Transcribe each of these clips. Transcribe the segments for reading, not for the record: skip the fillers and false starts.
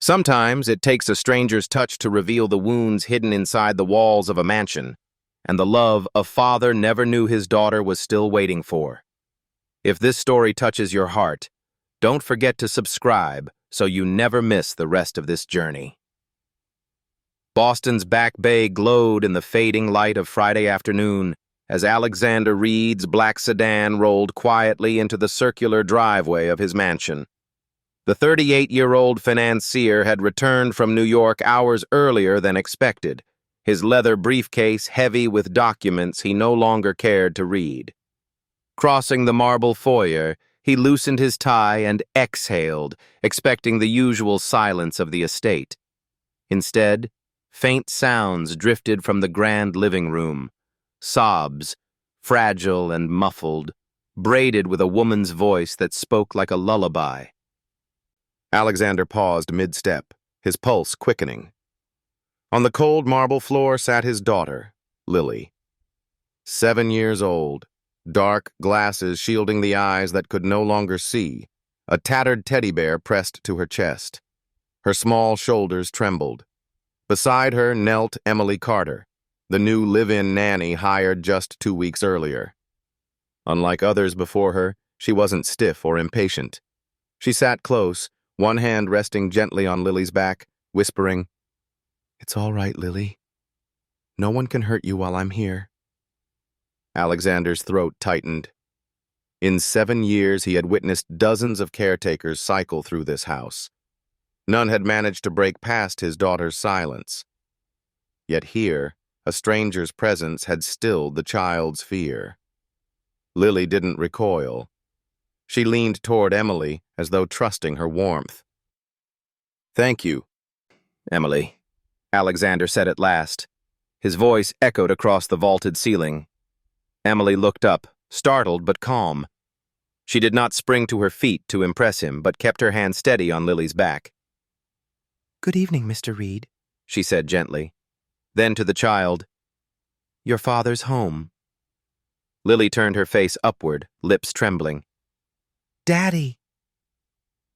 Sometimes it takes a stranger's touch to reveal the wounds hidden inside the walls of a mansion, and the love a father never knew his daughter was still waiting for. If this story touches your heart, don't forget to subscribe so you never miss the rest of this journey. Boston's Back Bay glowed in the fading light of Friday afternoon as Alexander Reed's black sedan rolled quietly into the circular driveway of his mansion. The 38-year-old financier had returned from New York hours earlier than expected, his leather briefcase heavy with documents he no longer cared to read. Crossing the marble foyer, he loosened his tie and exhaled, expecting the usual silence of the estate. Instead, faint sounds drifted from the grand living room, sobs, fragile and muffled, braided with a woman's voice that spoke like a lullaby. Alexander paused mid-step, his pulse quickening. On the cold marble floor sat his daughter, Lily. 7 years old, dark glasses shielding the eyes that could no longer see, a tattered teddy bear pressed to her chest. Her small shoulders trembled. Beside her knelt Emily Carter, the new live-in nanny hired just 2 weeks earlier. Unlike others before her, she wasn't stiff or impatient. She sat close, one hand resting gently on Lily's back, whispering, "It's all right, Lily. No one can hurt you while I'm here." Alexander's throat tightened. In 7 years, he had witnessed dozens of caretakers cycle through this house. None had managed to break past his daughter's silence. Yet here, a stranger's presence had stilled the child's fear. Lily didn't recoil. She leaned toward Emily as though trusting her warmth. "Thank you, Emily," Alexander said at last. His voice echoed across the vaulted ceiling. Emily looked up, startled but calm. She did not spring to her feet to impress him, but kept her hand steady on Lily's back. "Good evening, Mr. Reed," she said gently. Then to the child, "Your father's home." Lily turned her face upward, lips trembling. "Daddy!"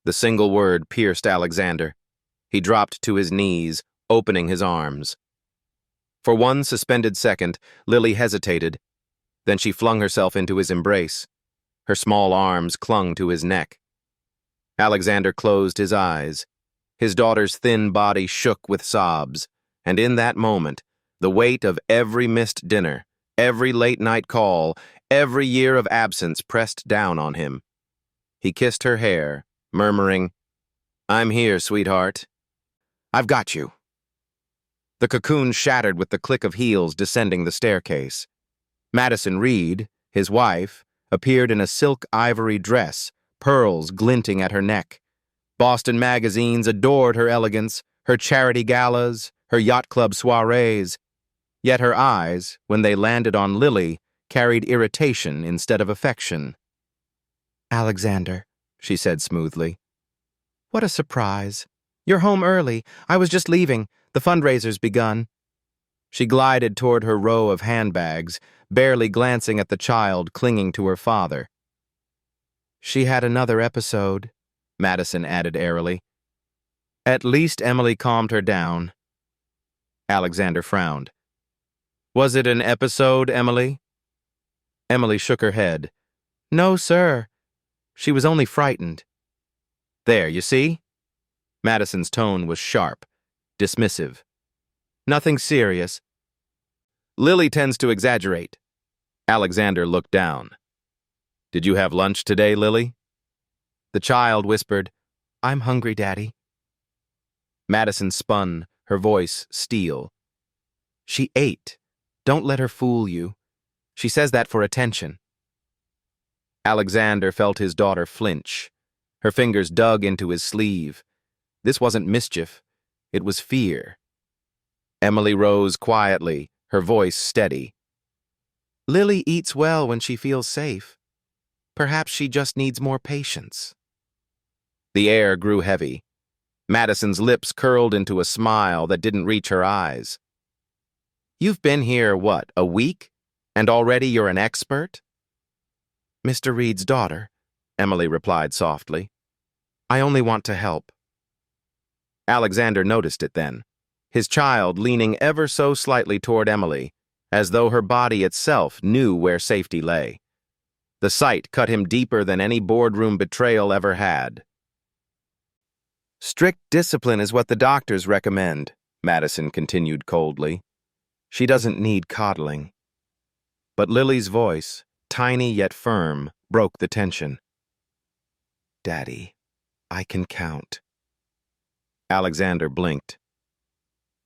The single word pierced Alexander. He dropped to his knees, opening his arms. For one suspended second, Lily hesitated. Then she flung herself into his embrace. Her small arms clung to his neck. Alexander closed his eyes. His daughter's thin body shook with sobs, and in that moment, the weight of every missed dinner, every late-night call, every year of absence pressed down on him. He kissed her hair, murmuring, "I'm here, sweetheart. I've got you." The cocoon shattered with the click of heels descending the staircase. Madison Reed, his wife, appeared in a silk ivory dress, pearls glinting at her neck. Boston magazines adored her elegance, her charity galas, her yacht club soirees. Yet her eyes, when they landed on Lily, carried irritation instead of affection. "Alexander," she said smoothly. "What a surprise. You're home early. I was just leaving. The fundraiser's begun." She glided toward her row of handbags, barely glancing at the child clinging to her father. "She had another episode," Madison added airily. At least Emily calmed her down. Alexander frowned. "Was it an episode, Emily?" Emily shook her head. "No, sir. She was only frightened." "There, you see?" Madison's tone was sharp, dismissive. "Nothing serious. Lily tends to exaggerate." Alexander looked down. "Did you have lunch today, Lily?" The child whispered, "I'm hungry, Daddy." Madison spun, her voice steel. "She ate. Don't let her fool you. She says that for attention." Alexander felt his daughter flinch. Her fingers dug into his sleeve. This wasn't mischief. It was fear. Emily rose quietly, her voice steady. "Lily eats well when she feels safe. Perhaps she just needs more patience." The air grew heavy. Madison's lips curled into a smile that didn't reach her eyes. "You've been here, what, a week? And already you're an expert?" "Mr. Reed's daughter," Emily replied softly. "I only want to help." Alexander noticed it then, his child leaning ever so slightly toward Emily, as though her body itself knew where safety lay. The sight cut him deeper than any boardroom betrayal ever had. "Strict discipline is what the doctors recommend," Madison continued coldly. "She doesn't need coddling." But Lily's voice, tiny yet firm, broke the tension. "Daddy, I can count." Alexander blinked.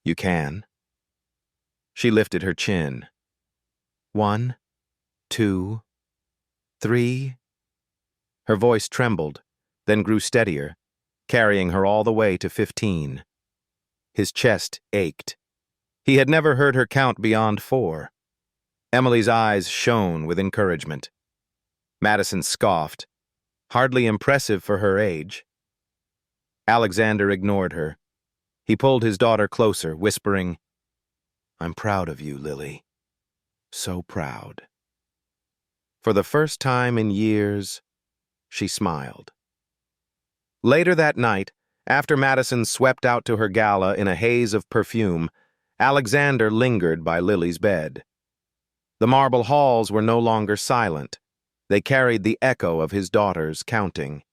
"You can?" She lifted her chin. 1, 2, 3. Her voice trembled, then grew steadier, carrying her all the way to 15. His chest ached. He had never heard her count beyond 4. Emily's eyes shone with encouragement. Madison scoffed, hardly impressive for her age. Alexander ignored her. He pulled his daughter closer, whispering, "I'm proud of you, Lily. So proud." For the first time in years, she smiled. Later that night, after Madison swept out to her gala in a haze of perfume, Alexander lingered by Lily's bed. The marble halls were no longer silent. They carried the echo of his daughter's counting.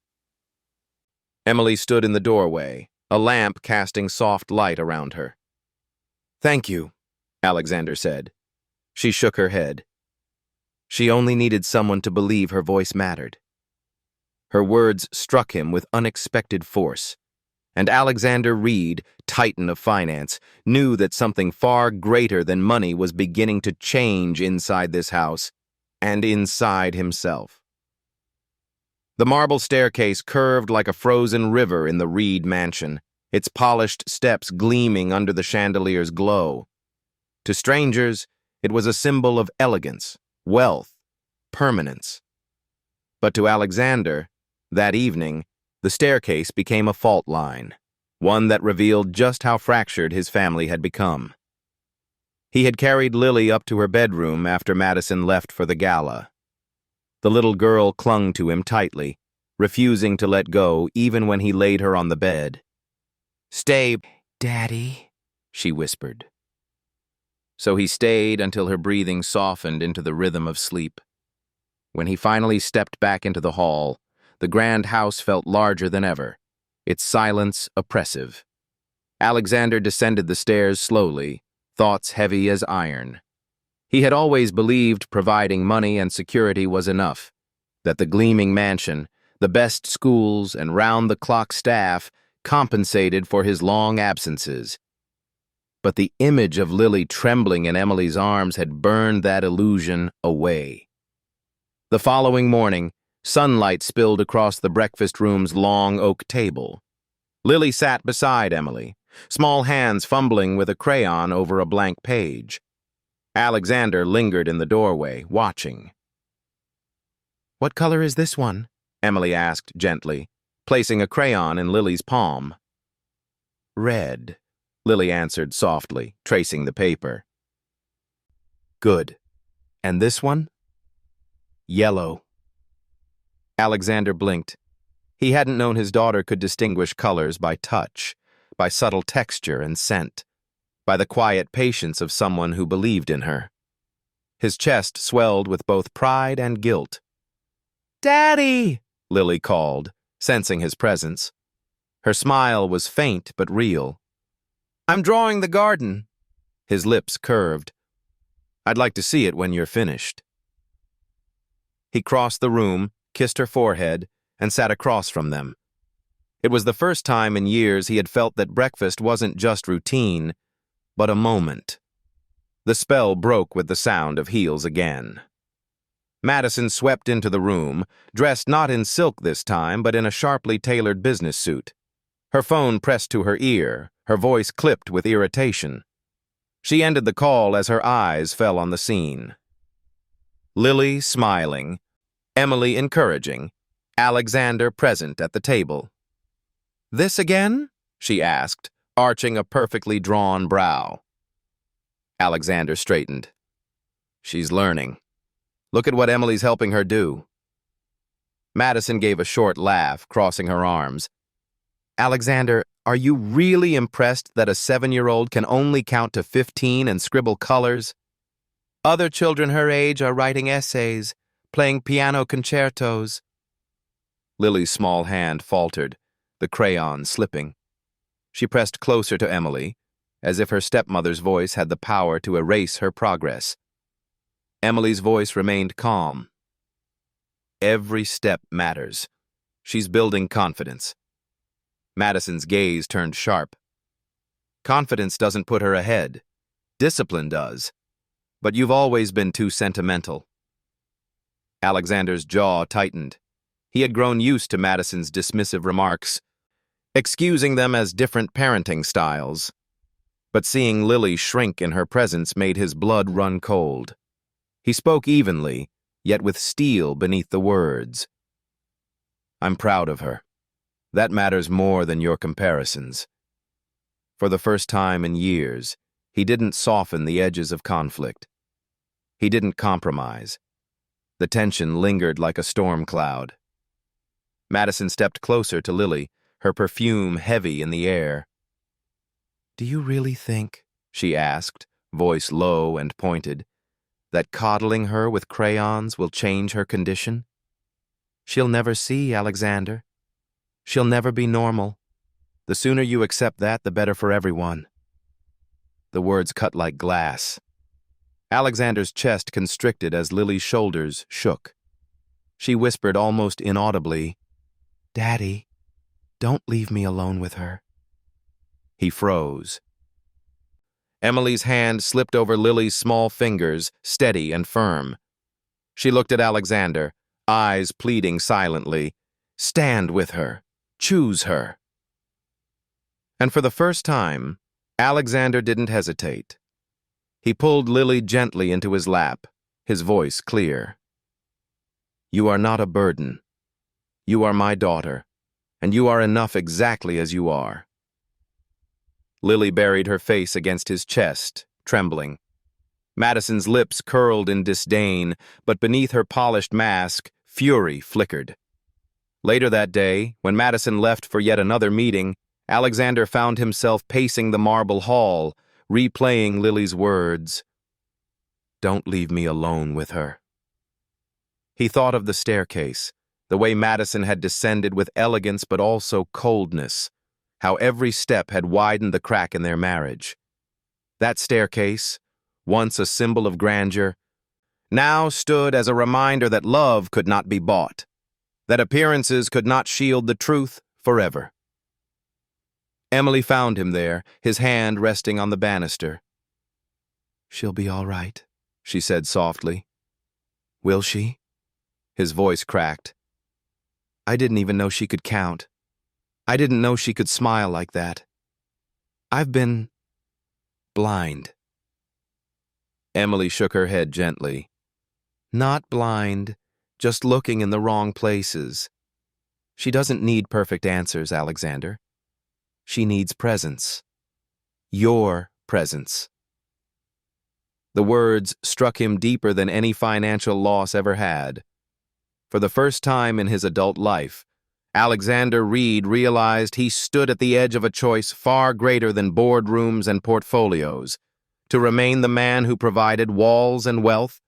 Emily stood in the doorway, a lamp casting soft light around her. "Thank you," Alexander said. She shook her head. She only needed someone to believe her voice mattered. Her words struck him with unexpected force, and Alexander Reed, titan of finance, knew that something far greater than money was beginning to change inside this house and inside himself. The marble staircase curved like a frozen river in the Reed mansion, its polished steps gleaming under the chandelier's glow. To strangers, it was a symbol of elegance, wealth, permanence. But to Alexander, that evening, the staircase became a fault line, one that revealed just how fractured his family had become. He had carried Lily up to her bedroom after Madison left for the gala. The little girl clung to him tightly, refusing to let go even when he laid her on the bed. "Stay, Daddy," she whispered. So he stayed until her breathing softened into the rhythm of sleep. When he finally stepped back into the hall, the grand house felt larger than ever, its silence oppressive. Alexander descended the stairs slowly, thoughts heavy as iron. He had always believed providing money and security was enough, that the gleaming mansion, the best schools, and round-the-clock staff compensated for his long absences. But the image of Lily trembling in Emily's arms had burned that illusion away. The following morning, sunlight spilled across the breakfast room's long oak table. Lily sat beside Emily, small hands fumbling with a crayon over a blank page. Alexander lingered in the doorway, watching. "What color is this one?" Emily asked gently, placing a crayon in Lily's palm. "Red," Lily answered softly, tracing the paper. "Good. And this one?" "Yellow." Alexander blinked. He hadn't known his daughter could distinguish colors by touch, by subtle texture and scent, by the quiet patience of someone who believed in her. His chest swelled with both pride and guilt. "Daddy!" Lily called, sensing his presence. Her smile was faint but real. "I'm drawing the garden." His lips curved. "I'd like to see it when you're finished." He crossed the room, kissed her forehead, and sat across from them. It was the first time in years he had felt that breakfast wasn't just routine, but a moment. The spell broke with the sound of heels again. Madison swept into the room, dressed not in silk this time, but in a sharply tailored business suit. Her phone pressed to her ear, her voice clipped with irritation. She ended the call as her eyes fell on the scene. Lily smiling, Emily encouraging, Alexander present at the table. "This again?" she asked, arching a perfectly drawn brow. Alexander straightened. "She's learning. Look at what Emily's helping her do." Madison gave a short laugh, crossing her arms. "Alexander, Are you really impressed that a 7-year-old can only count to 15 and scribble colors? Other children her age are writing essays, playing piano concertos. Lily's small hand faltered, the crayon slipping. She pressed closer to Emily, as if her stepmother's voice had the power to erase her progress. Emily's voice remained calm. Every step matters. She's building confidence. Madison's gaze turned sharp. Confidence doesn't put her ahead. Discipline does. But you've always been too sentimental. Alexander's jaw tightened. He had grown used to Madison's dismissive remarks, excusing them as different parenting styles. But seeing Lily shrink in her presence made his blood run cold. He spoke evenly, yet with steel beneath the words. I'm proud of her. That matters more than your comparisons. For the first time in years, he didn't soften the edges of conflict. He didn't compromise. The tension lingered like a storm cloud. Madison stepped closer to Lily, her perfume heavy in the air. Do you really think, she asked, voice low and pointed, that coddling her with crayons will change her condition? She'll never see Alexander. She'll never be normal. The sooner you accept that, the better for everyone. The words cut like glass. Alexander's chest constricted as Lily's shoulders shook. She whispered almost inaudibly, Daddy, don't leave me alone with her. He froze. Emily's hand slipped over Lily's small fingers, steady and firm. She looked at Alexander, eyes pleading silently. Stand with her. Choose her. And for the first time, Alexander didn't hesitate. He pulled Lily gently into his lap, his voice clear. You are not a burden. You are my daughter, and you are enough exactly as you are. Lily buried her face against his chest, trembling. Madison's lips curled in disdain, but beneath her polished mask, fury flickered. Later that day, when Madison left for yet another meeting, Alexander found himself pacing the marble hall, replaying Lily's words. Don't leave me alone with her. He thought of the staircase, the way Madison had descended with elegance but also coldness, how every step had widened the crack in their marriage. That staircase, once a symbol of grandeur, now stood as a reminder that love could not be bought, that appearances could not shield the truth forever. Emily found him there, his hand resting on the banister. She'll be all right, she said softly. Will she? His voice cracked. I didn't even know she could count. I didn't know she could smile like that. I've been blind. Emily shook her head gently. Not blind, just looking in the wrong places. She doesn't need perfect answers, Alexander. She needs presence. Your presence. The words struck him deeper than any financial loss ever had. For the first time in his adult life, Alexander Reed realized he stood at the edge of a choice far greater than boardrooms and portfolios, to remain the man who provided walls and wealth,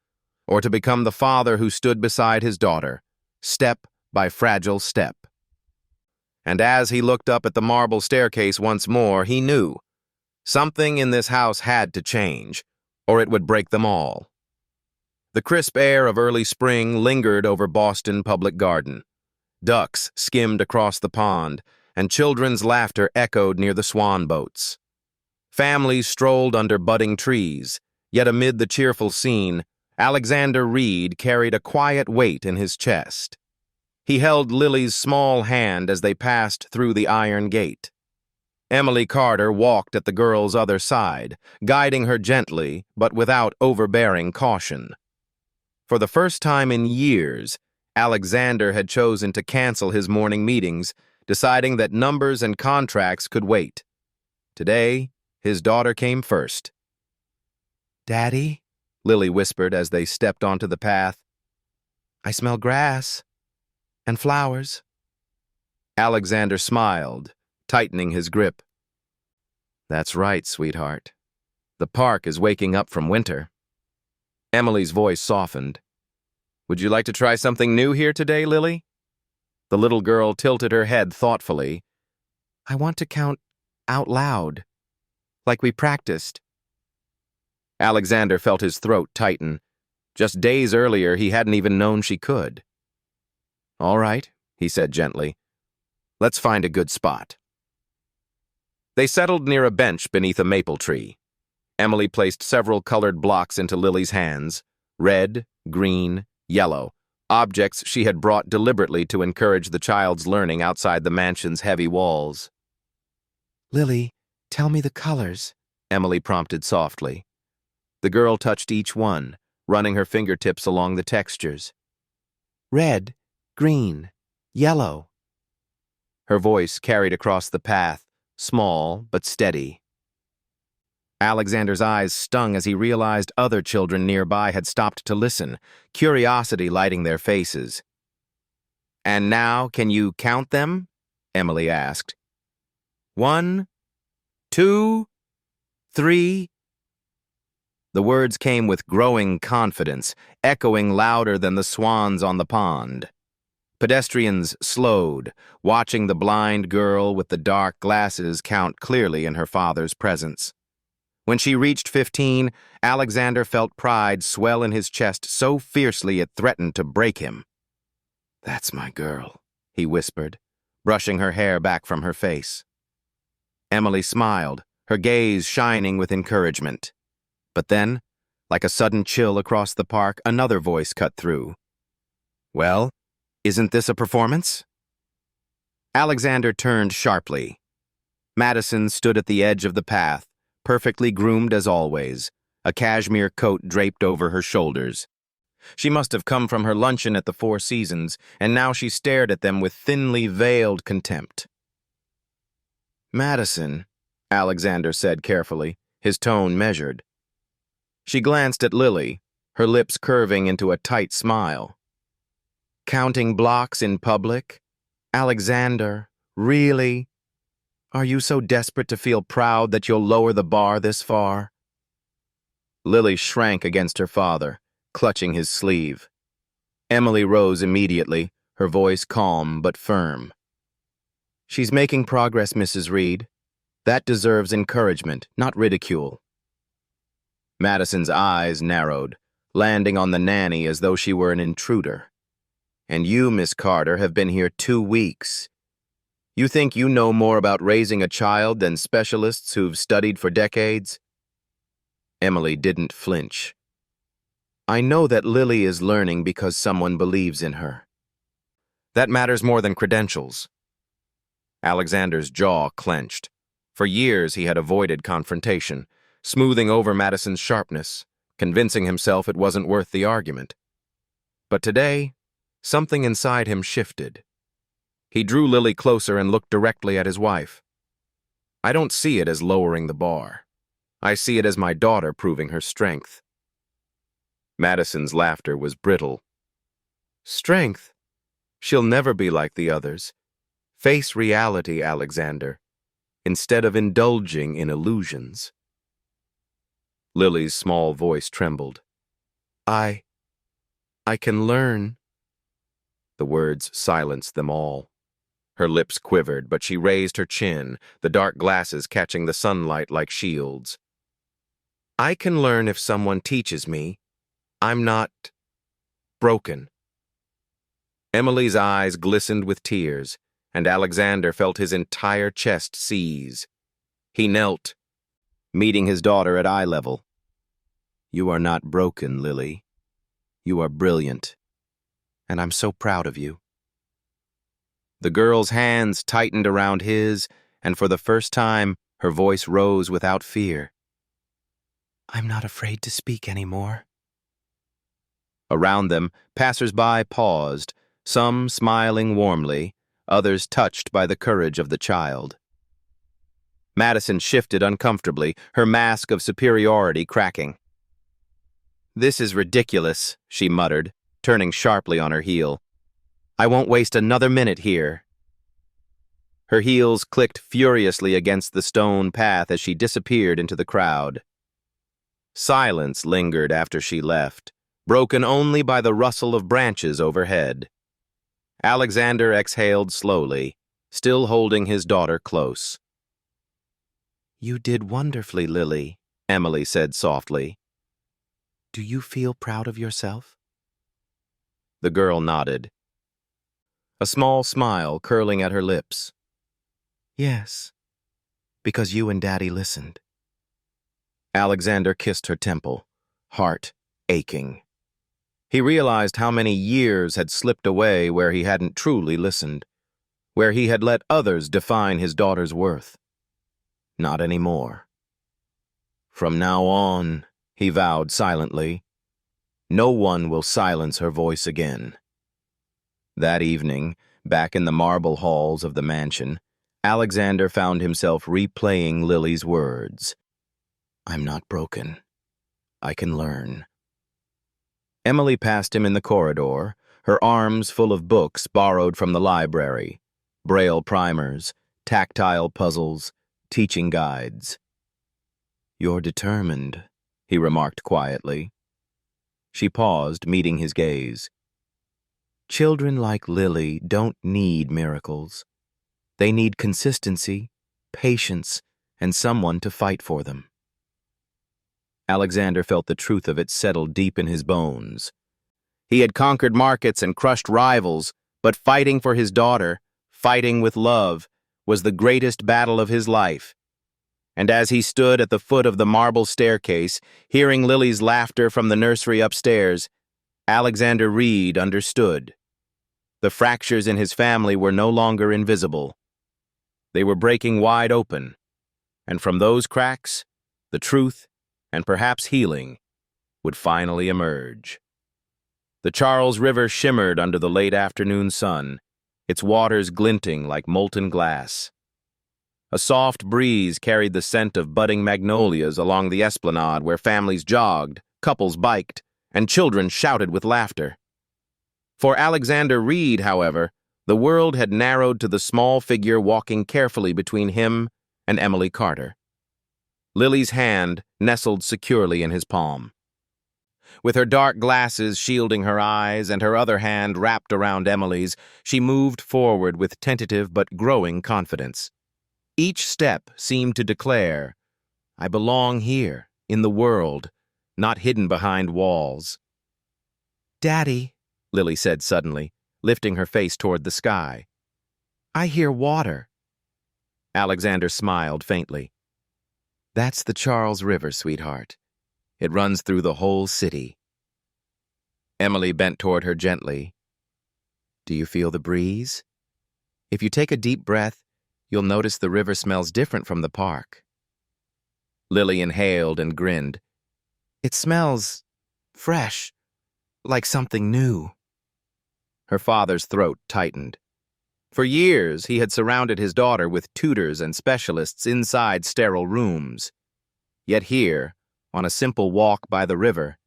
or to become the father who stood beside his daughter, step by fragile step. And as he looked up at the marble staircase once more, he knew something in this house had to change, or it would break them all. The crisp air of early spring lingered over Boston Public Garden. Ducks skimmed across the pond, and children's laughter echoed near the swan boats. Families strolled under budding trees, yet amid the cheerful scene, Alexander Reed carried a quiet weight in his chest. He held Lily's small hand as they passed through the iron gate. Emily Carter walked at the girl's other side, guiding her gently, but without overbearing caution. For the first time in years, Alexander had chosen to cancel his morning meetings, deciding that numbers and contracts could wait. Today, his daughter came first. Daddy, Lily whispered as they stepped onto the path. I smell grass and flowers. Alexander smiled, tightening his grip. That's right, sweetheart. The park is waking up from winter. Emily's voice softened. Would you like to try something new here today, Lily? The little girl tilted her head thoughtfully. I want to count out loud, like we practiced. Alexander felt his throat tighten. Just days earlier, he hadn't even known she could. All right, he said gently. Let's find a good spot. They settled near a bench beneath a maple tree. Emily placed several colored blocks into Lily's hands, red, green, yellow, objects she had brought deliberately to encourage the child's learning outside the mansion's heavy walls. Lily, tell me the colors, Emily prompted softly. The girl touched each one, running her fingertips along the textures. Red, green, yellow. Her voice carried across the path, small but steady. Alexander's eyes stung as he realized other children nearby had stopped to listen, curiosity lighting their faces. And now, can you count them? Emily asked. 1, 2, 3. The words came with growing confidence, echoing louder than the swans on the pond. Pedestrians slowed, watching the blind girl with the dark glasses count clearly in her father's presence. When she reached 15, Alexander felt pride swell in his chest so fiercely it threatened to break him. That's my girl, he whispered, brushing her hair back from her face. Emily smiled, her gaze shining with encouragement. But then, like a sudden chill across the park, another voice cut through. Well, isn't this a performance? Alexander turned sharply. Madison stood at the edge of the path, perfectly groomed as always, a cashmere coat draped over her shoulders. She must have come from her luncheon at the Four Seasons, and now she stared at them with thinly veiled contempt. Madison, Alexander said carefully, his tone measured. She glanced at Lily, her lips curving into a tight smile. Counting blocks in public? Alexander, really? Are you so desperate to feel proud that you'll lower the bar this far? Lily shrank against her father, clutching his sleeve. Emily rose immediately, her voice calm but firm. She's making progress, Mrs. Reed. That deserves encouragement, not ridicule. Madison's eyes narrowed, landing on the nanny as though she were an intruder. And you, Miss Carter, have been here 2 weeks. You think you know more about raising a child than specialists who've studied for decades? Emily didn't flinch. I know that Lily is learning because someone believes in her. That matters more than credentials. Alexander's jaw clenched. For years he had avoided confrontation, smoothing over Madison's sharpness, convincing himself it wasn't worth the argument. But today, something inside him shifted. He drew Lily closer and looked directly at his wife. I don't see it as lowering the bar. I see it as my daughter proving her strength. Madison's laughter was brittle. Strength? She'll never be like the others. Face reality, Alexander, instead of indulging in illusions. Lily's small voice trembled. I can learn. The words silenced them all. Her lips quivered, but she raised her chin, the dark glasses catching the sunlight like shields. I can learn if someone teaches me. I'm not broken. Emily's eyes glistened with tears, and Alexander felt his entire chest seize. He knelt, meeting his daughter at eye level. You are not broken, Lily. You are brilliant, and I'm so proud of you. The girl's hands tightened around his, and for the first time, her voice rose without fear. I'm not afraid to speak anymore. Around them, passers-by paused, some smiling warmly, others touched by the courage of the child. Madison shifted uncomfortably, her mask of superiority cracking. This is ridiculous, she muttered, turning sharply on her heel. I won't waste another minute here. Her heels clicked furiously against the stone path as she disappeared into the crowd. Silence lingered after she left, broken only by the rustle of branches overhead. Alexander exhaled slowly, still holding his daughter close. "You did wonderfully, Lily," Emily said softly. "Do you feel proud of yourself?" The girl nodded, a small smile curling at her lips. "Yes, because you and Daddy listened." Alexander kissed her temple, heart aching. He realized how many years had slipped away where he hadn't truly listened, where he had let others define his daughter's worth. Not anymore. From now on, he vowed silently, no one will silence her voice again. That evening, back in the marble halls of the mansion, Alexander found himself replaying Lily's words. "I'm not broken. I can learn." Emily passed him in the corridor, her arms full of books borrowed from the library, Braille primers, tactile puzzles, teaching guides. "You're determined," he remarked quietly. She paused, meeting his gaze. "Children like Lily don't need miracles. They need consistency, patience, and someone to fight for them." Alexander felt the truth of it settle deep in his bones. He had conquered markets and crushed rivals, but fighting for his daughter, fighting with love, was the greatest battle of his life. And as he stood at the foot of the marble staircase, hearing Lily's laughter from the nursery upstairs, Alexander Reed understood. The fractures in his family were no longer invisible. They were breaking wide open, and from those cracks, the truth, and perhaps healing, would finally emerge. The Charles River shimmered under the late afternoon sun, its waters glinting like molten glass. A soft breeze carried the scent of budding magnolias along the esplanade where families jogged, couples biked, and children shouted with laughter. For Alexander Reed, however, the world had narrowed to the small figure walking carefully between him and Emily Carter. Lily's hand nestled securely in his palm. With her dark glasses shielding her eyes and her other hand wrapped around Emily's, she moved forward with tentative but growing confidence. Each step seemed to declare, "I belong here, in the world, not hidden behind walls." "Daddy," Lily said suddenly, lifting her face toward the sky. "I hear water." Alexander smiled faintly. "That's the Charles River, sweetheart. It runs through the whole city." Emily bent toward her gently. "Do you feel the breeze? If you take a deep breath, you'll notice the river smells different from the park." Lily inhaled and grinned. "It smells fresh, like something new." Her father's throat tightened. For years, he had surrounded his daughter with tutors and specialists inside sterile rooms. Yet here, on a simple walk by the river,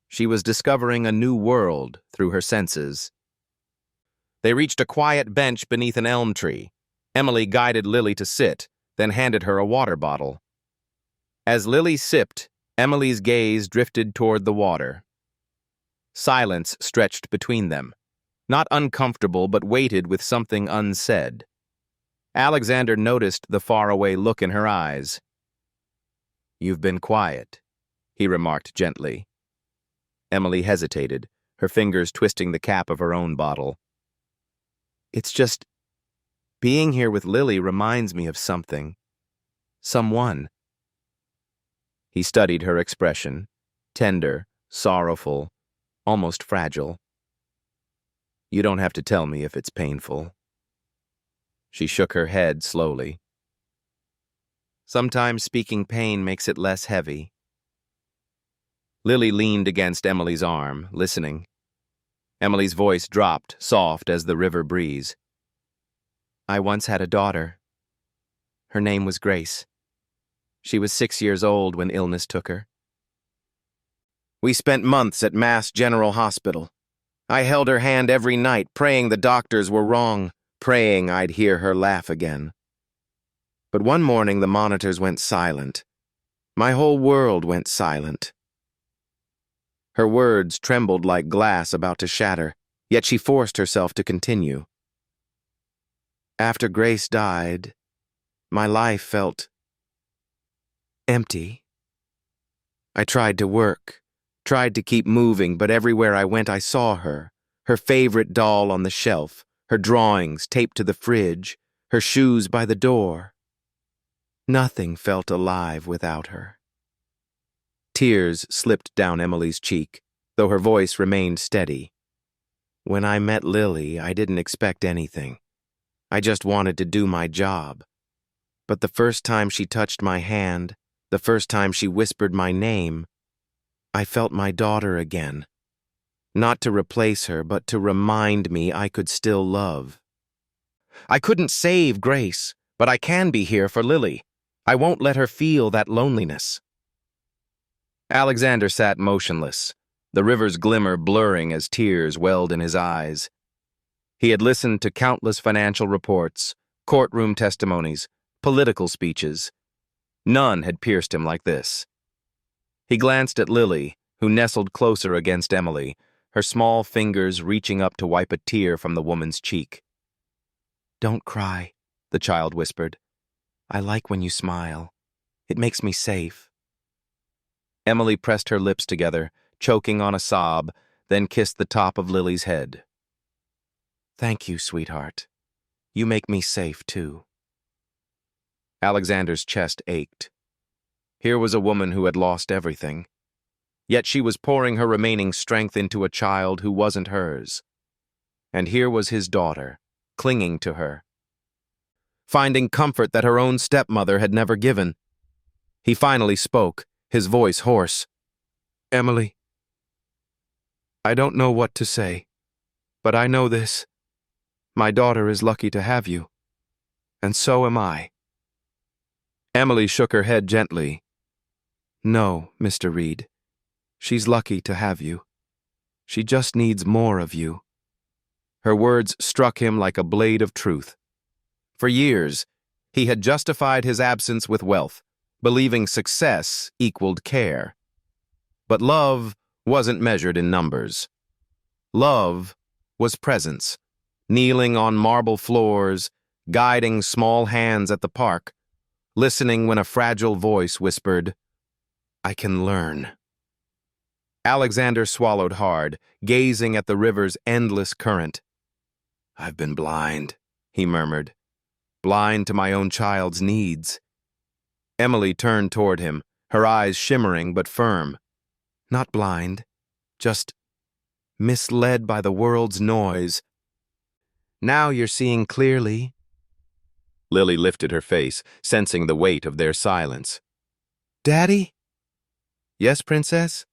she was discovering a new world through her senses. They reached a quiet bench beneath an elm tree. Emily guided Lily to sit, then handed her a water bottle. As Lily sipped, Emily's gaze drifted toward the water. Silence stretched between them, not uncomfortable but weighted with something unsaid. Alexander noticed the faraway look in her eyes. "You've been quiet," he remarked gently. Emily hesitated, her fingers twisting the cap of her own bottle. "It's just, being here with Lily reminds me of something. Someone." He studied her expression, tender, sorrowful, almost fragile. "You don't have to tell me if it's painful." She shook her head slowly. "Sometimes speaking pain makes it less heavy." Lily leaned against Emily's arm, listening. Emily's voice dropped, soft as the river breeze. "I once had a daughter. Her name was Grace. She was 6 years old when illness took her. We spent months at Mass General Hospital. I held her hand every night, praying the doctors were wrong, praying I'd hear her laugh again. But one morning the monitors went silent. My whole world went silent. Her words trembled like glass about to shatter, yet she forced herself to continue. After Grace died, my life felt empty. I tried to work, tried to keep moving, but everywhere I went I saw her favorite doll on the shelf, her drawings taped to the fridge, her shoes by the door. Nothing felt alive without her. Tears slipped down Emily's cheek, though her voice remained steady. When I met Lily, I didn't expect anything. I just wanted to do my job. But the first time she touched my hand, the first time she whispered my name, I felt my daughter again. Not to replace her, but to remind me I could still love. I couldn't save Grace, but I can be here for Lily. I won't let her feel that loneliness. Alexander sat motionless, the river's glimmer blurring as tears welled in his eyes. He had listened to countless financial reports, courtroom testimonies, political speeches. None had pierced him like this. He glanced at Lily, who nestled closer against Emily, her small fingers reaching up to wipe a tear from the woman's cheek. "Don't cry," the child whispered. "I like when you smile. It makes me safe." Emily pressed her lips together, choking on a sob, then kissed the top of Lily's head. "Thank you, sweetheart. You make me safe, too." Alexander's chest ached. Here was a woman who had lost everything. Yet she was pouring her remaining strength into a child who wasn't hers. And here was his daughter, clinging to her, finding comfort that her own stepmother had never given. He finally spoke, his voice hoarse. "Emily, I don't know what to say, but I know this. My daughter is lucky to have you, and so am I." Emily shook her head gently. "No, Mr. Reed. She's lucky to have you. She just needs more of you." Her words struck him like a blade of truth. For years, he had justified his absence with wealth, believing success equaled care. But love wasn't measured in numbers. Love was presence, kneeling on marble floors, guiding small hands at the park, listening when a fragile voice whispered, "I can learn." Alexander swallowed hard, gazing at the river's endless current. "I've been blind," he murmured. "Blind to my own child's needs." Emily turned toward him, her eyes shimmering but firm. "Not blind, just misled by the world's noise. Now you're seeing clearly." Lily lifted her face, sensing the weight of their silence. "Daddy?" "Yes, Princess?"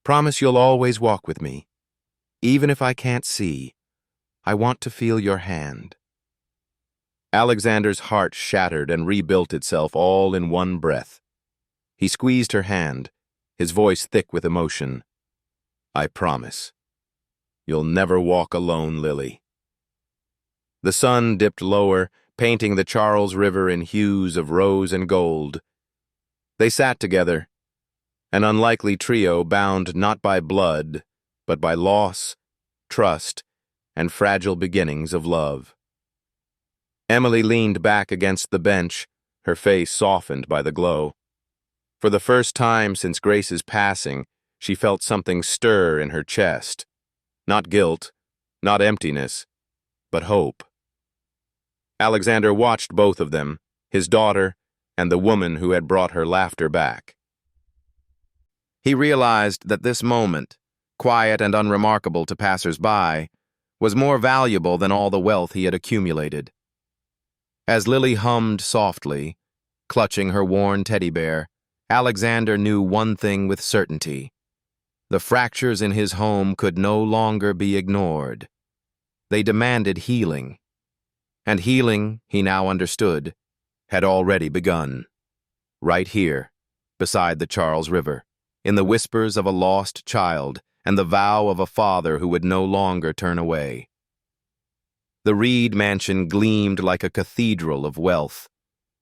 "Promise you'll always walk with me. Even if I can't see, I want to feel your hand." Alexander's heart shattered and rebuilt itself all in one breath. He squeezed her hand, his voice thick with emotion. "I promise. You'll never walk alone, Lily." The sun dipped lower, painting the Charles River in hues of rose and gold. They sat together, an unlikely trio bound not by blood, but by loss, trust, and fragile beginnings of love. Emily leaned back against the bench, her face softened by the glow. For the first time since Grace's passing, she felt something stir in her chest. Not guilt, not emptiness, but hope. Alexander watched both of them, his daughter and the woman who had brought her laughter back. He realized that this moment, quiet and unremarkable to passers-by, was more valuable than all the wealth he had accumulated. As Lily hummed softly, clutching her worn teddy bear, Alexander knew one thing with certainty. The fractures in his home could no longer be ignored. They demanded healing. And healing, he now understood, had already begun. Right here, beside the Charles River, in the whispers of a lost child and the vow of a father who would no longer turn away. The Reed mansion gleamed like a cathedral of wealth.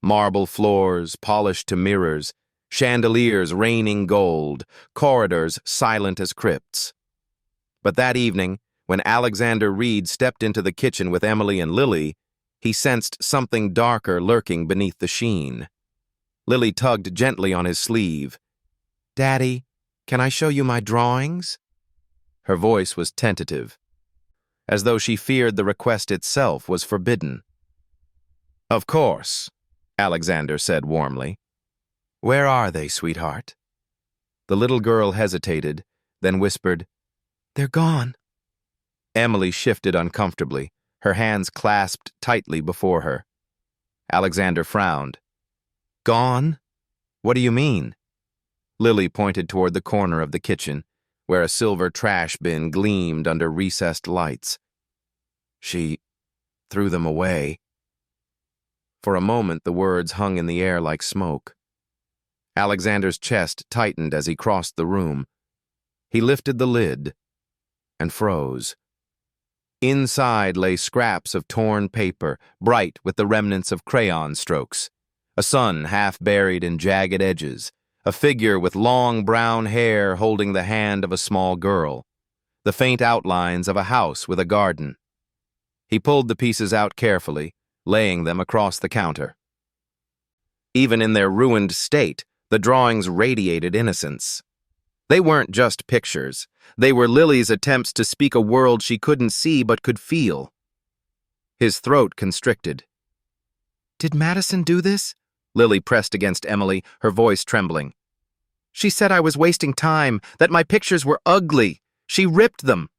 Marble floors, polished to mirrors, chandeliers raining gold, corridors silent as crypts. But that evening, when Alexander Reed stepped into the kitchen with Emily and Lily, he sensed something darker lurking beneath the sheen. Lily tugged gently on his sleeve. "Daddy, can I show you my drawings?" Her voice was tentative, as though she feared the request itself was forbidden. "Of course," Alexander said warmly. "Where are they, sweetheart?" The little girl hesitated, then whispered, "They're gone." Emily shifted uncomfortably, her hands clasped tightly before her. Alexander frowned. "Gone? What do you mean?" Lily pointed toward the corner of the kitchen, where a silver trash bin gleamed under recessed lights. "She threw them away." For a moment the words hung in the air like smoke. Alexander's chest tightened as he crossed the room. He lifted the lid and froze. Inside lay scraps of torn paper, bright with the remnants of crayon strokes. A sun half buried in jagged edges. A figure with long brown hair holding the hand of a small girl. The faint outlines of a house with a garden. He pulled the pieces out carefully, laying them across the counter. Even in their ruined state, the drawings radiated innocence. They weren't just pictures. They were Lily's attempts to speak a world she couldn't see but could feel. His throat constricted. "Did Madison do this?" Lily pressed against Emily, her voice trembling. "She said I was wasting time, that my pictures were ugly. She ripped them."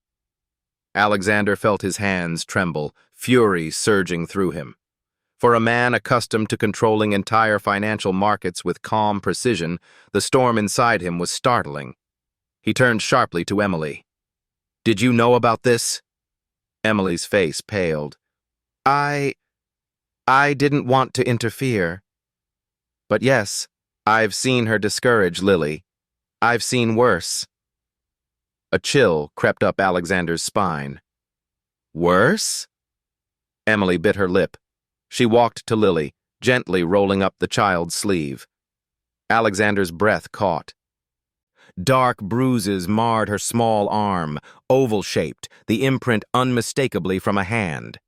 Alexander felt his hands tremble, fury surging through him. For a man accustomed to controlling entire financial markets with calm precision, the storm inside him was startling. He turned sharply to Emily. "Did you know about this?" Emily's face paled. I didn't want to interfere. But yes, I've seen her discourage Lily. I've seen worse." A chill crept up Alexander's spine. "Worse?" Emily bit her lip. She walked to Lily, gently rolling up the child's sleeve. Alexander's breath caught. Dark bruises marred her small arm, oval-shaped, the imprint unmistakably from a hand.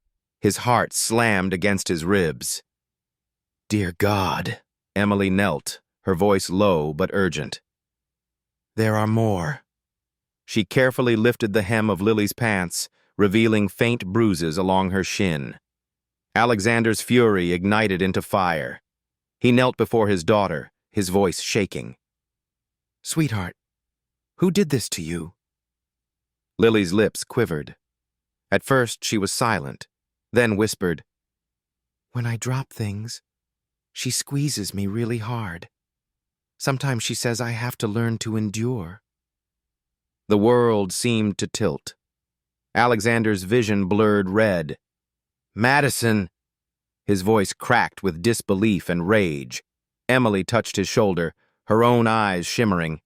His heart slammed against his ribs. "Dear God," Emily knelt, her voice low but urgent. "There are more." She carefully lifted the hem of Lily's pants, revealing faint bruises along her shin. Alexander's fury ignited into fire. He knelt before his daughter, his voice shaking. "Sweetheart, who did this to you?" Lily's lips quivered. At first she was silent, then whispered, "When I drop things, she squeezes me really hard. Sometimes she says I have to learn to endure." The world seemed to tilt. Alexander's vision blurred red. "Madison!" His voice cracked with disbelief and rage. Emily touched his shoulder, her own eyes shimmering.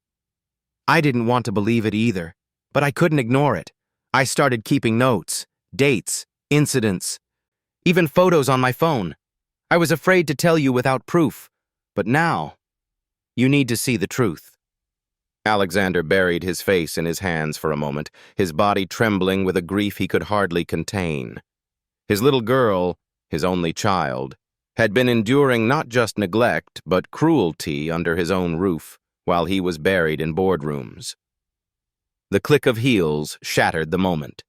"I didn't want to believe it either, but I couldn't ignore it. I started keeping notes, dates, incidents, even photos on my phone. I was afraid to tell you without proof, but now, you need to see the truth." Alexander buried his face in his hands for a moment, his body trembling with a grief he could hardly contain. His little girl, his only child, had been enduring not just neglect, but cruelty under his own roof, while he was buried in boardrooms. The click of heels shattered the moment.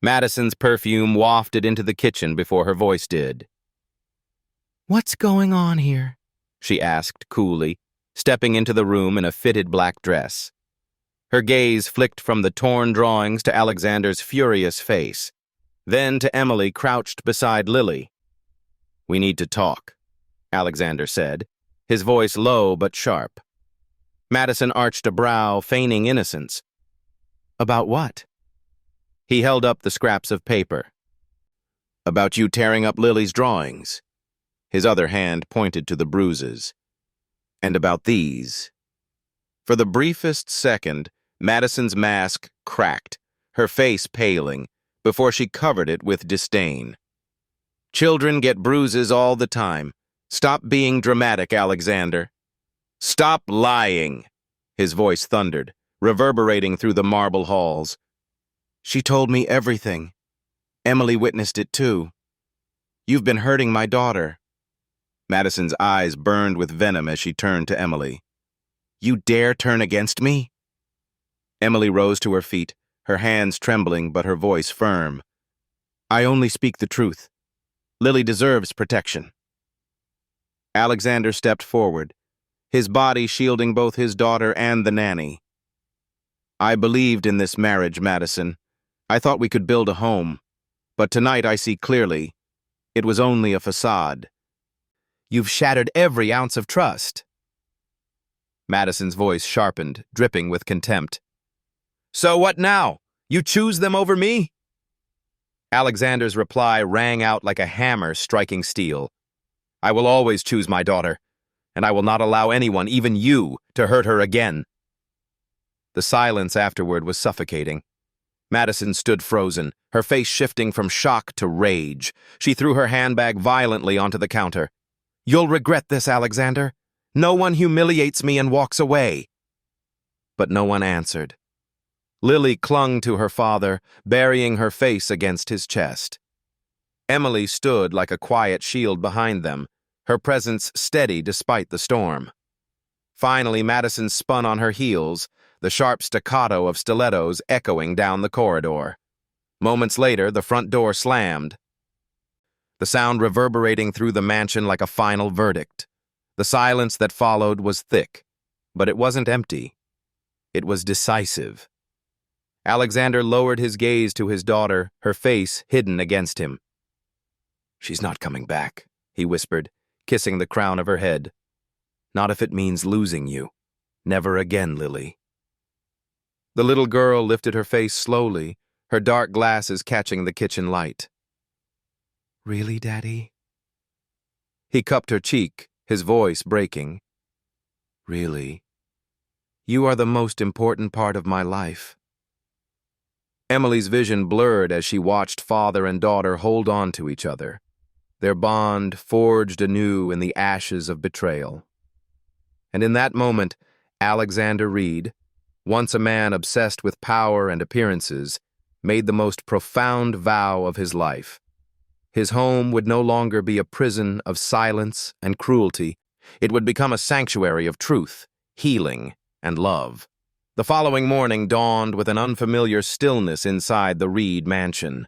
Madison's perfume wafted into the kitchen before her voice did. "What's going on here?" she asked coolly, stepping into the room in a fitted black dress. Her gaze flicked from the torn drawings to Alexander's furious face, then to Emily crouched beside Lily. "We need to talk," Alexander said, his voice low but sharp. Madison arched a brow, feigning innocence. "About what?" He held up the scraps of paper. "About you tearing up Lily's drawings." His other hand pointed to the bruises. "And about these." For the briefest second, Madison's mask cracked, her face paling, before she covered it with disdain. Children get bruises all the time. Stop being dramatic, Alexander. Stop lying, his voice thundered, reverberating through the marble halls. She told me everything. Emily witnessed it too. You've been hurting my daughter. Madison's eyes burned with venom as she turned to Emily. You dare turn against me? Emily rose to her feet, her hands trembling but her voice firm. I only speak the truth. Lily deserves protection. Alexander stepped forward, his body shielding both his daughter and the nanny. I believed in this marriage, Madison. I thought we could build a home. But tonight I see clearly, it was only a facade. You've shattered every ounce of trust. Madison's voice sharpened, dripping with contempt. So what now? You choose them over me? Alexander's reply rang out like a hammer striking steel. I will always choose my daughter, and I will not allow anyone, even you, to hurt her again. The silence afterward was suffocating. Madison stood frozen, her face shifting from shock to rage. She threw her handbag violently onto the counter. You'll regret this, Alexander. No one humiliates me and walks away. But no one answered. Lily clung to her father, burying her face against his chest. Emily stood like a quiet shield behind them, her presence steady despite the storm. Finally, Madison spun on her heels, the sharp staccato of stilettos echoing down the corridor. Moments later, the front door slammed, the sound reverberating through the mansion like a final verdict. The silence that followed was thick, but it wasn't empty. It was decisive. Alexander lowered his gaze to his daughter, her face hidden against him. She's not coming back, he whispered, kissing the crown of her head. Not if it means losing you. Never again, Lily. The little girl lifted her face slowly, her dark glasses catching the kitchen light. Really, Daddy? He cupped her cheek, his voice breaking. Really? You are the most important part of my life. Emily's vision blurred as she watched father and daughter hold on to each other, their bond forged anew in the ashes of betrayal. And in that moment, Alexander Reed, once a man obsessed with power and appearances, made the most profound vow of his life. His home would no longer be a prison of silence and cruelty. It would become a sanctuary of truth, healing, and love. The following morning dawned with an unfamiliar stillness inside the Reed mansion.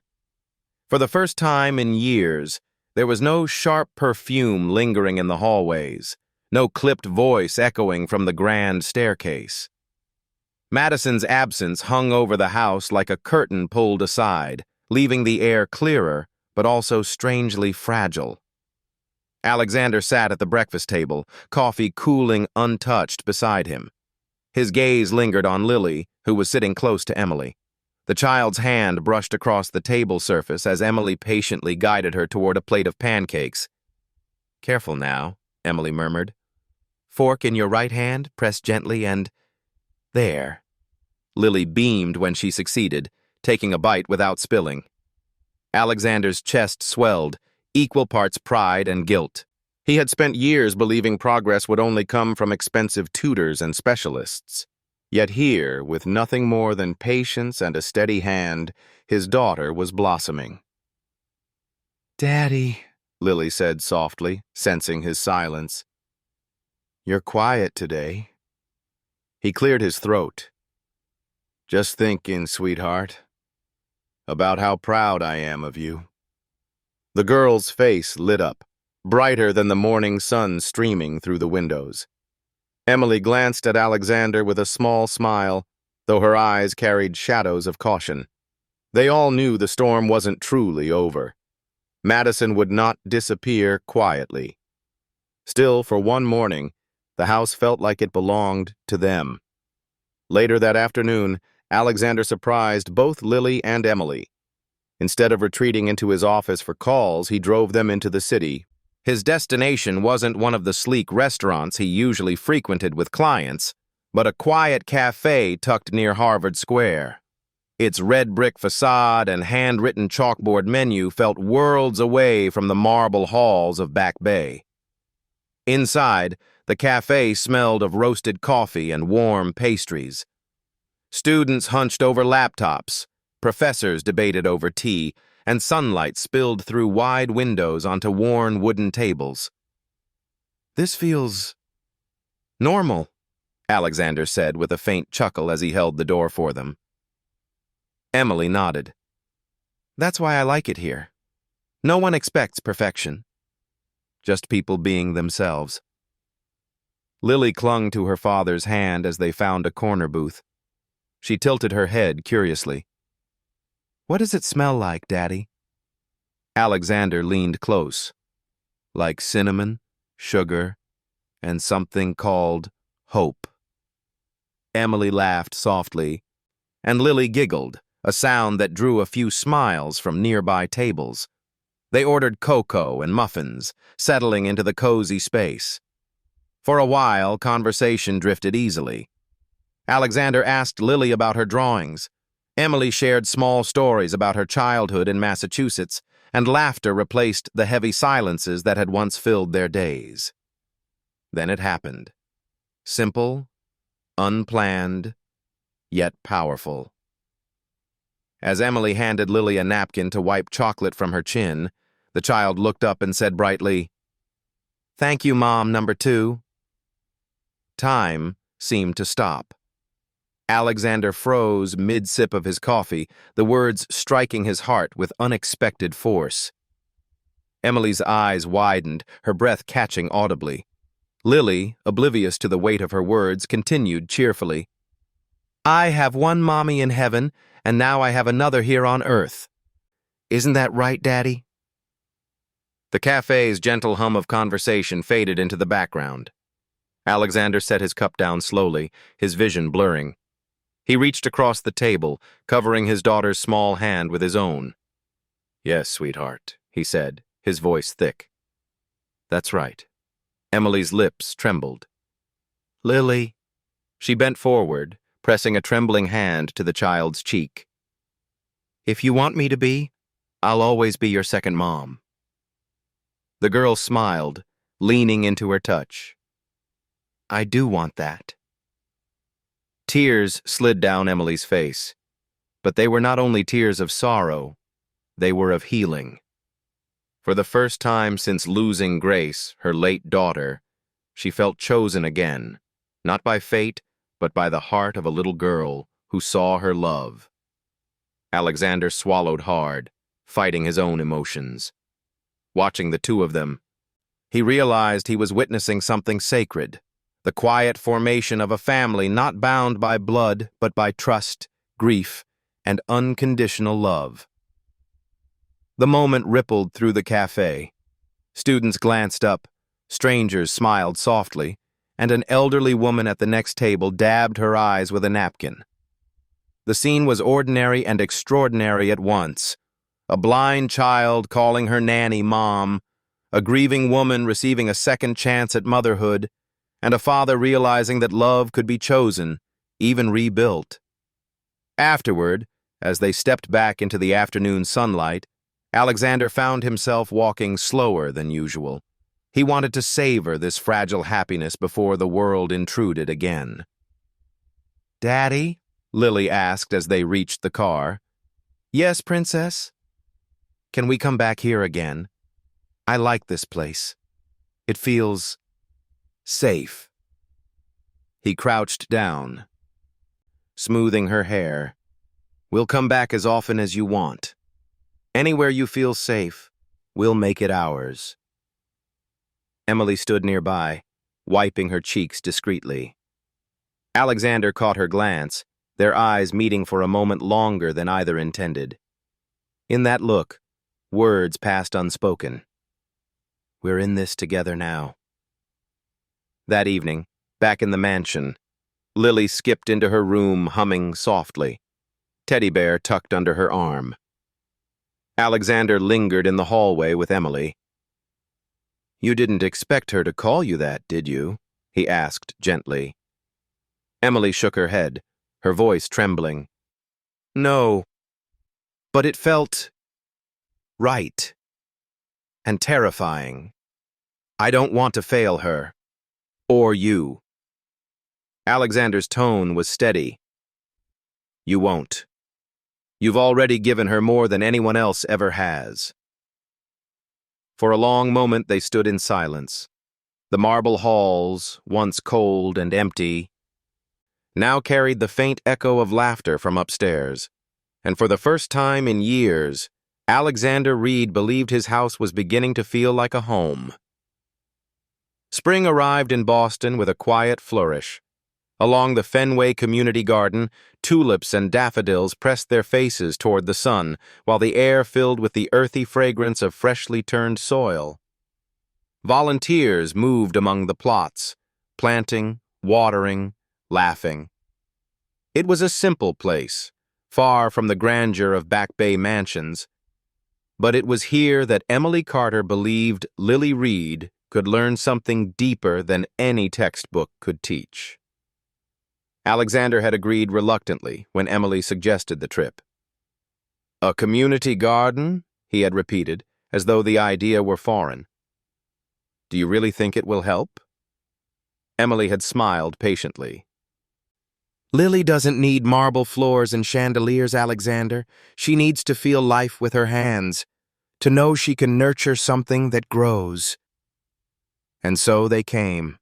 For the first time in years, there was no sharp perfume lingering in the hallways, no clipped voice echoing from the grand staircase. Madison's absence hung over the house like a curtain pulled aside, leaving the air clearer, but also strangely fragile. Alexander sat at the breakfast table, coffee cooling untouched beside him. His gaze lingered on Lily, who was sitting close to Emily. The child's hand brushed across the table surface as Emily patiently guided her toward a plate of pancakes. Careful now, Emily murmured. Fork in your right hand, press gently and... There. Lily beamed when she succeeded, taking a bite without spilling. Alexander's chest swelled, equal parts pride and guilt. He had spent years believing progress would only come from expensive tutors and specialists. Yet here, with nothing more than patience and a steady hand, his daughter was blossoming. Daddy, Lily said softly, sensing his silence. You're quiet today. He cleared his throat. Just thinking, sweetheart, about how proud I am of you. The girl's face lit up, brighter than the morning sun streaming through the windows. Emily glanced at Alexander with a small smile, though her eyes carried shadows of caution. They all knew the storm wasn't truly over. Madison would not disappear quietly. Still, for one morning, the house felt like it belonged to them. Later that afternoon, Alexander surprised both Lily and Emily. Instead of retreating into his office for calls, he drove them into the city. His destination wasn't one of the sleek restaurants he usually frequented with clients, but a quiet cafe tucked near Harvard Square. Its red brick facade and handwritten chalkboard menu felt worlds away from the marble halls of Back Bay. Inside, the cafe smelled of roasted coffee and warm pastries. Students hunched over laptops, professors debated over tea, and sunlight spilled through wide windows onto worn wooden tables. "This feels normal," Alexander said with a faint chuckle as he held the door for them. Emily nodded. "That's why I like it here. No one expects perfection. Just people being themselves." Lily clung to her father's hand as they found a corner booth. She tilted her head curiously. "What does it smell like, Daddy?" Alexander leaned close. "Like cinnamon, sugar, and something called hope." Emily laughed softly, and Lily giggled, a sound that drew a few smiles from nearby tables. They ordered cocoa and muffins, settling into the cozy space. For a while, conversation drifted easily. Alexander asked Lily about her drawings. Emily shared small stories about her childhood in Massachusetts, and laughter replaced the heavy silences that had once filled their days. Then it happened. Simple, unplanned, yet powerful. As Emily handed Lily a napkin to wipe chocolate from her chin, the child looked up and said brightly, "Thank you, Mom, number 2. Time seemed to stop. Alexander froze mid-sip of his coffee, the words striking his heart with unexpected force. Emily's eyes widened, her breath catching audibly. Lily, oblivious to the weight of her words, continued cheerfully, "I have one mommy in heaven, and now I have another here on earth. Isn't that right, Daddy?" The cafe's gentle hum of conversation faded into the background. Alexander set his cup down slowly, his vision blurring. He reached across the table, covering his daughter's small hand with his own. "Yes, sweetheart," he said, his voice thick. "That's right." Emily's lips trembled. "Lily." She bent forward, pressing a trembling hand to the child's cheek. "If you want me to be, I'll always be your second mom." The girl smiled, leaning into her touch. "I do want that." Tears slid down Emily's face, but they were not only tears of sorrow, they were of healing. For the first time since losing Grace, her late daughter, she felt chosen again, not by fate, but by the heart of a little girl who saw her love. Alexander swallowed hard, fighting his own emotions. Watching the two of them, he realized he was witnessing something sacred. The quiet formation of a family not bound by blood, but by trust, grief, and unconditional love. The moment rippled through the cafe. Students glanced up, strangers smiled softly, and an elderly woman at the next table dabbed her eyes with a napkin. The scene was ordinary and extraordinary at once. A blind child calling her nanny mom, a grieving woman receiving a second chance at motherhood, and a father realizing that love could be chosen, even rebuilt. Afterward, as they stepped back into the afternoon sunlight, Alexander found himself walking slower than usual. He wanted to savor this fragile happiness before the world intruded again. "Daddy?" Lily asked as they reached the car. "Yes, Princess?" "Can we come back here again? I like this place. It feels safe." He crouched down, smoothing her hair. "We'll come back as often as you want. Anywhere you feel safe, we'll make it ours." Emily stood nearby, wiping her cheeks discreetly. Alexander caught her glance, their eyes meeting for a moment longer than either intended. In that look, words passed unspoken. "We're in this together now." That evening, back in the mansion, Lily skipped into her room humming softly, teddy bear tucked under her arm. Alexander lingered in the hallway with Emily. "You didn't expect her to call you that, did you?" he asked gently. Emily shook her head, her voice trembling. No, but it felt right and terrifying. I don't want to fail her. Or you. Alexander's tone was steady. You won't. You've already given her more than anyone else ever has. For a long moment they stood in silence. The marble halls, once cold and empty, now carried the faint echo of laughter from upstairs. And for the first time in years, Alexander Reed believed his house was beginning to feel like a home. Spring arrived in Boston with a quiet flourish. Along the Fenway Community Garden, tulips and daffodils pressed their faces toward the sun, while the air filled with the earthy fragrance of freshly turned soil. Volunteers moved among the plots, planting, watering, laughing. It was a simple place, far from the grandeur of Back Bay mansions, but it was here that Emily Carter believed Lily Reed could learn something deeper than any textbook could teach. Alexander had agreed reluctantly when Emily suggested the trip. A community garden? He had repeated, as though the idea were foreign. Do you really think it will help? Emily had smiled patiently. Lily doesn't need marble floors and chandeliers, Alexander. She needs to feel life with her hands, to know she can nurture something that grows. And so they came.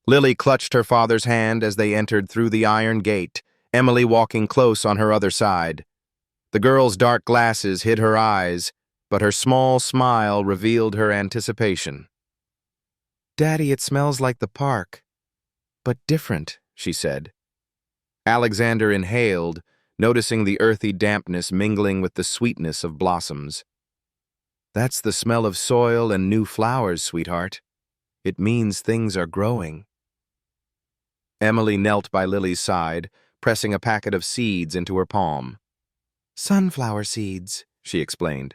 Lily clutched her father's hand as they entered through the iron gate, Emily walking close on her other side. The girl's dark glasses hid her eyes, but her small smile revealed her anticipation. Daddy, it smells like the park, but different, she said. Alexander inhaled, noticing the earthy dampness mingling with the sweetness of blossoms. That's the smell of soil and new flowers, sweetheart. It means things are growing. Emily knelt by Lily's side, pressing a packet of seeds into her palm. Sunflower seeds, she explained.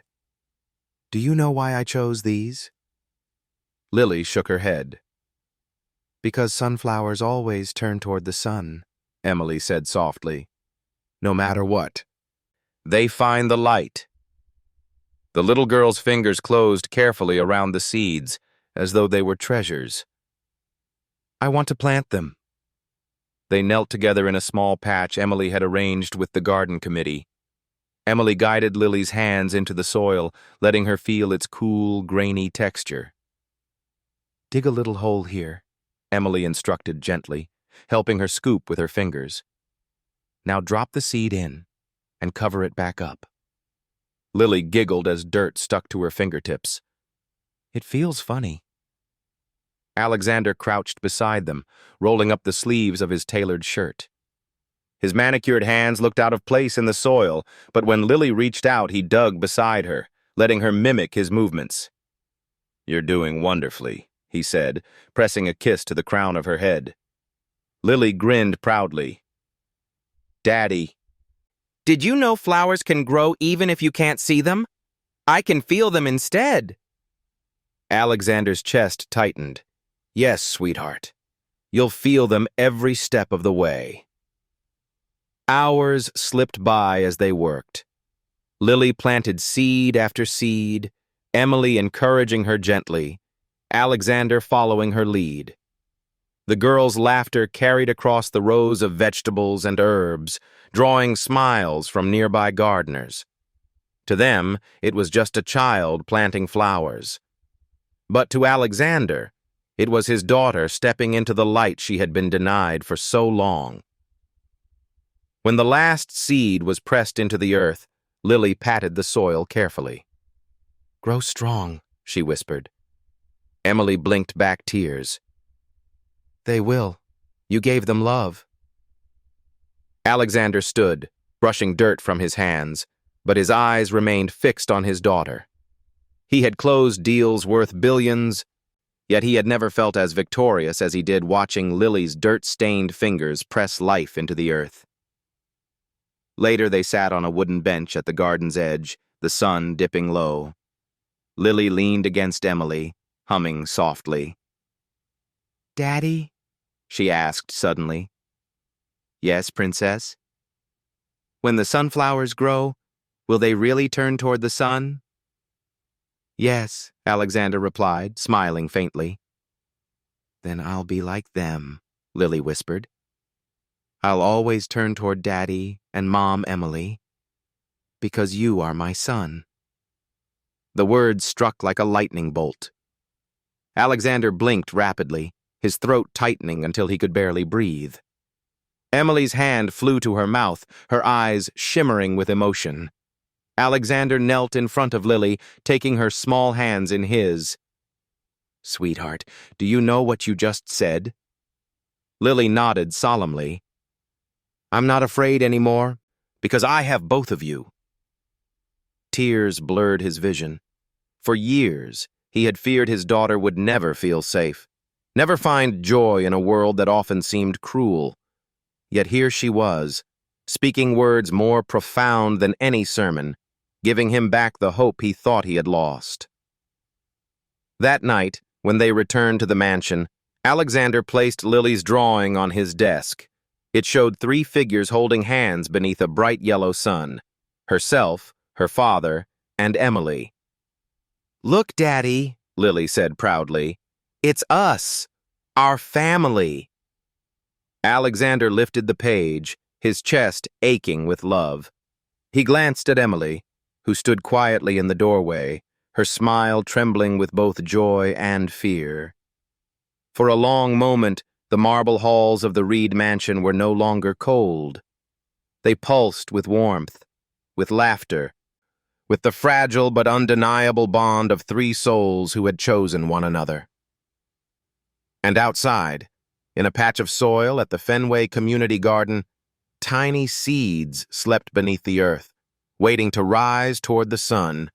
Do you know why I chose these? Lily shook her head. Because sunflowers always turn toward the sun, Emily said softly. No matter what. They find the light. The little girl's fingers closed carefully around the seeds, as though they were treasures. I want to plant them. They knelt together in a small patch Emily had arranged with the garden committee. Emily guided Lily's hands into the soil, letting her feel its cool, grainy texture. Dig a little hole here, Emily instructed gently, helping her scoop with her fingers. Now drop the seed in and cover it back up. Lily giggled as dirt stuck to her fingertips. It feels funny. Alexander crouched beside them, rolling up the sleeves of his tailored shirt. His manicured hands looked out of place in the soil, but when Lily reached out, he dug beside her, letting her mimic his movements. You're doing wonderfully, he said, pressing a kiss to the crown of her head. Lily grinned proudly. Daddy, did you know flowers can grow even if you can't see them? I can feel them instead. Alexander's chest tightened. Yes, sweetheart. You'll feel them every step of the way. Hours slipped by as they worked. Lily planted seed after seed, Emily encouraging her gently, Alexander following her lead. The girls' laughter carried across the rows of vegetables and herbs, drawing smiles from nearby gardeners. To them, it was just a child planting flowers. But to Alexander, it was his daughter stepping into the light she had been denied for so long. When the last seed was pressed into the earth, Lily patted the soil carefully. Grow strong, she whispered. Emily blinked back tears. They will. You gave them love. Alexander stood, brushing dirt from his hands, but his eyes remained fixed on his daughter. He had closed deals worth billions, yet he had never felt as victorious as he did watching Lily's dirt-stained fingers press life into the earth. Later they sat on a wooden bench at the garden's edge, the sun dipping low. Lily leaned against Emily, humming softly. Daddy? She asked suddenly. Yes, Princess? When the sunflowers grow, will they really turn toward the sun? Yes, Alexander replied, smiling faintly. Then I'll be like them, Lily whispered. I'll always turn toward Daddy and Mom Emily, because you are my son. The words struck like a lightning bolt. Alexander blinked rapidly, his throat tightening until he could barely breathe. Emily's hand flew to her mouth, her eyes shimmering with emotion. Alexander knelt in front of Lily, taking her small hands in his. Sweetheart, do you know what you just said? Lily nodded solemnly. I'm not afraid anymore, because I have both of you. Tears blurred his vision. For years, he had feared his daughter would never feel safe, never find joy in a world that often seemed cruel. Yet here she was, speaking words more profound than any sermon, giving him back the hope he thought he had lost. That night, when they returned to the mansion, Alexander placed Lily's drawing on his desk. It showed 3 figures holding hands beneath a bright yellow sun: herself, her father, and Emily. Look, Daddy, Lily said proudly. It's us, our family. Alexander lifted the page, his chest aching with love. He glanced at Emily, who stood quietly in the doorway, her smile trembling with both joy and fear. For a long moment, the marble halls of the Reed mansion were no longer cold. They pulsed with warmth, with laughter, with the fragile but undeniable bond of 3 souls who had chosen one another. And outside, in a patch of soil at the Fenway Community Garden, tiny seeds slept beneath the earth, waiting to rise toward the sun,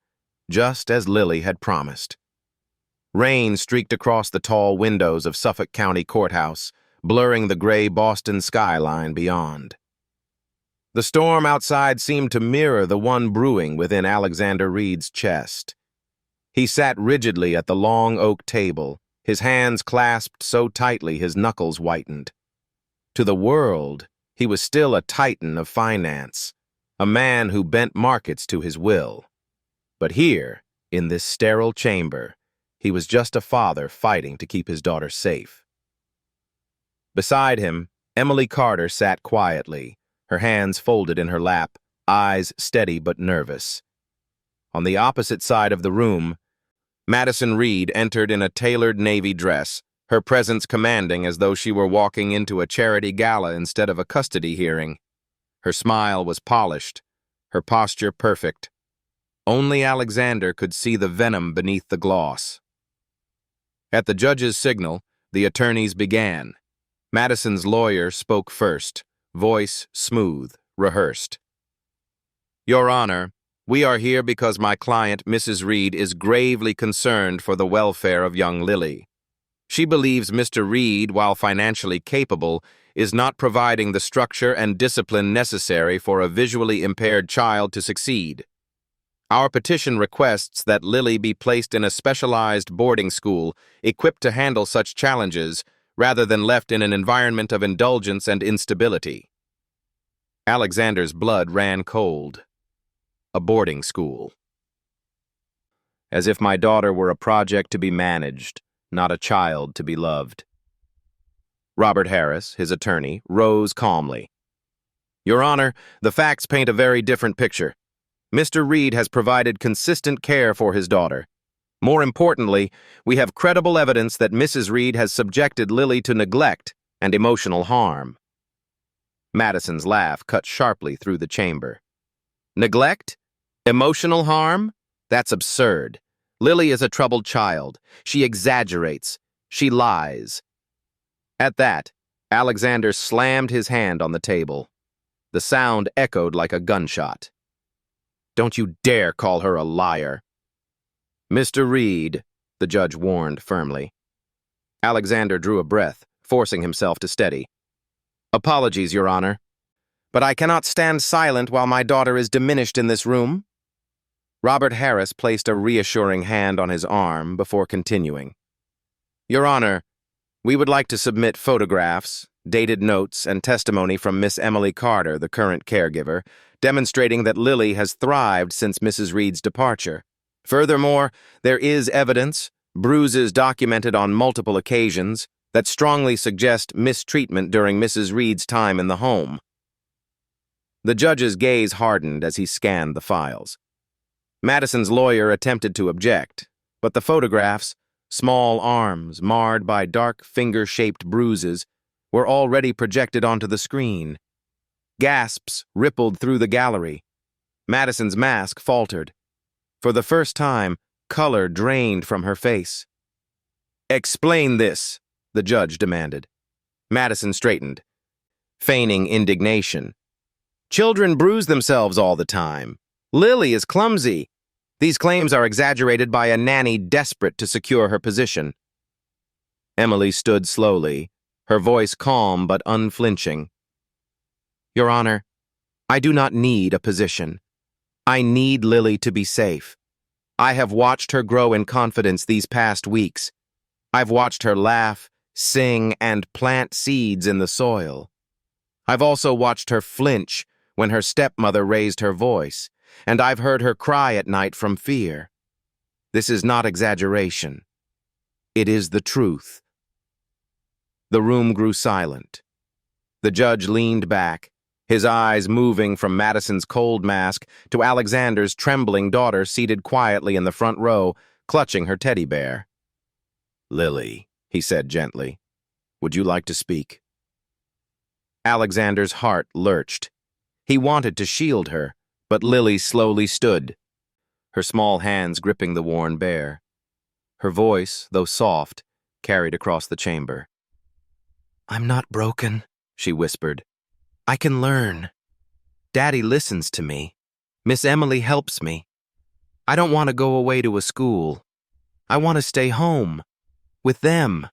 just as Lily had promised. Rain streaked across the tall windows of Suffolk County Courthouse, blurring the gray Boston skyline beyond. The storm outside seemed to mirror the one brewing within Alexander Reed's chest. He sat rigidly at the long oak table, his hands clasped so tightly his knuckles whitened. To the world, he was still a titan of finance, a man who bent markets to his will. But here, in this sterile chamber, he was just a father fighting to keep his daughter safe. Beside him, Emily Carter sat quietly, her hands folded in her lap, eyes steady but nervous. On the opposite side of the room, Madison Reed entered in a tailored navy dress, her presence commanding as though she were walking into a charity gala instead of a custody hearing. Her smile was polished, her posture perfect. Only Alexander could see the venom beneath the gloss. At the judge's signal, the attorneys began. Madison's lawyer spoke first, voice smooth, rehearsed. Your Honor, we are here because my client, Mrs. Reed, is gravely concerned for the welfare of young Lily. She believes Mr. Reed, while financially capable, is not providing the structure and discipline necessary for a visually impaired child to succeed. Our petition requests that Lily be placed in a specialized boarding school equipped to handle such challenges rather than left in an environment of indulgence and instability. Alexander's blood ran cold. A boarding school. As if my daughter were a project to be managed, not a child to be loved. Robert Harris, his attorney, rose calmly. Your Honor, the facts paint a very different picture. Mr. Reed has provided consistent care for his daughter. More importantly, we have credible evidence that Mrs. Reed has subjected Lily to neglect and emotional harm. Madison's laugh cut sharply through the chamber. Neglect? Emotional harm? That's absurd. Lily is a troubled child. She exaggerates. She lies. At that, Alexander slammed his hand on the table. The sound echoed like a gunshot. Don't you dare call her a liar. Mr. Reed, the judge warned firmly. Alexander drew a breath, forcing himself to steady. Apologies, Your Honor, but I cannot stand silent while my daughter is diminished in this room. Robert Harris placed a reassuring hand on his arm before continuing. Your Honor, we would like to submit photographs, dated notes, and testimony from Miss Emily Carter, the current caregiver, demonstrating that Lily has thrived since Mrs. Reed's departure. Furthermore, there is evidence, bruises documented on multiple occasions, that strongly suggest mistreatment during Mrs. Reed's time in the home. The judge's gaze hardened as he scanned the files. Madison's lawyer attempted to object, but the photographs, small arms marred by dark finger-shaped bruises, were already projected onto the screen. Gasps rippled through the gallery. Madison's mask faltered. For the first time, color drained from her face. "Explain this," the judge demanded. Madison straightened, feigning indignation. "Children bruise themselves all the time. Lily is clumsy. These claims are exaggerated by a nanny desperate to secure her position." Emily stood slowly, her voice calm but unflinching. "Your Honor, I do not need a position. I need Lily to be safe. I have watched her grow in confidence these past weeks. I've watched her laugh, sing, and plant seeds in the soil. I've also watched her flinch when her stepmother raised her voice, and I've heard her cry at night from fear. This is not exaggeration. It is the truth." The room grew silent. The judge leaned back, his eyes moving from Madison's cold mask to Alexander's trembling daughter seated quietly in the front row, clutching her teddy bear. "Lily," he said gently, "would you like to speak?" Alexander's heart lurched. He wanted to shield her, but Lily slowly stood, her small hands gripping the worn bear. Her voice, though soft, carried across the chamber. "I'm not broken," she whispered. "I can learn. Daddy listens to me. Miss Emily helps me. I don't want to go away to a school. I want to stay home, with them."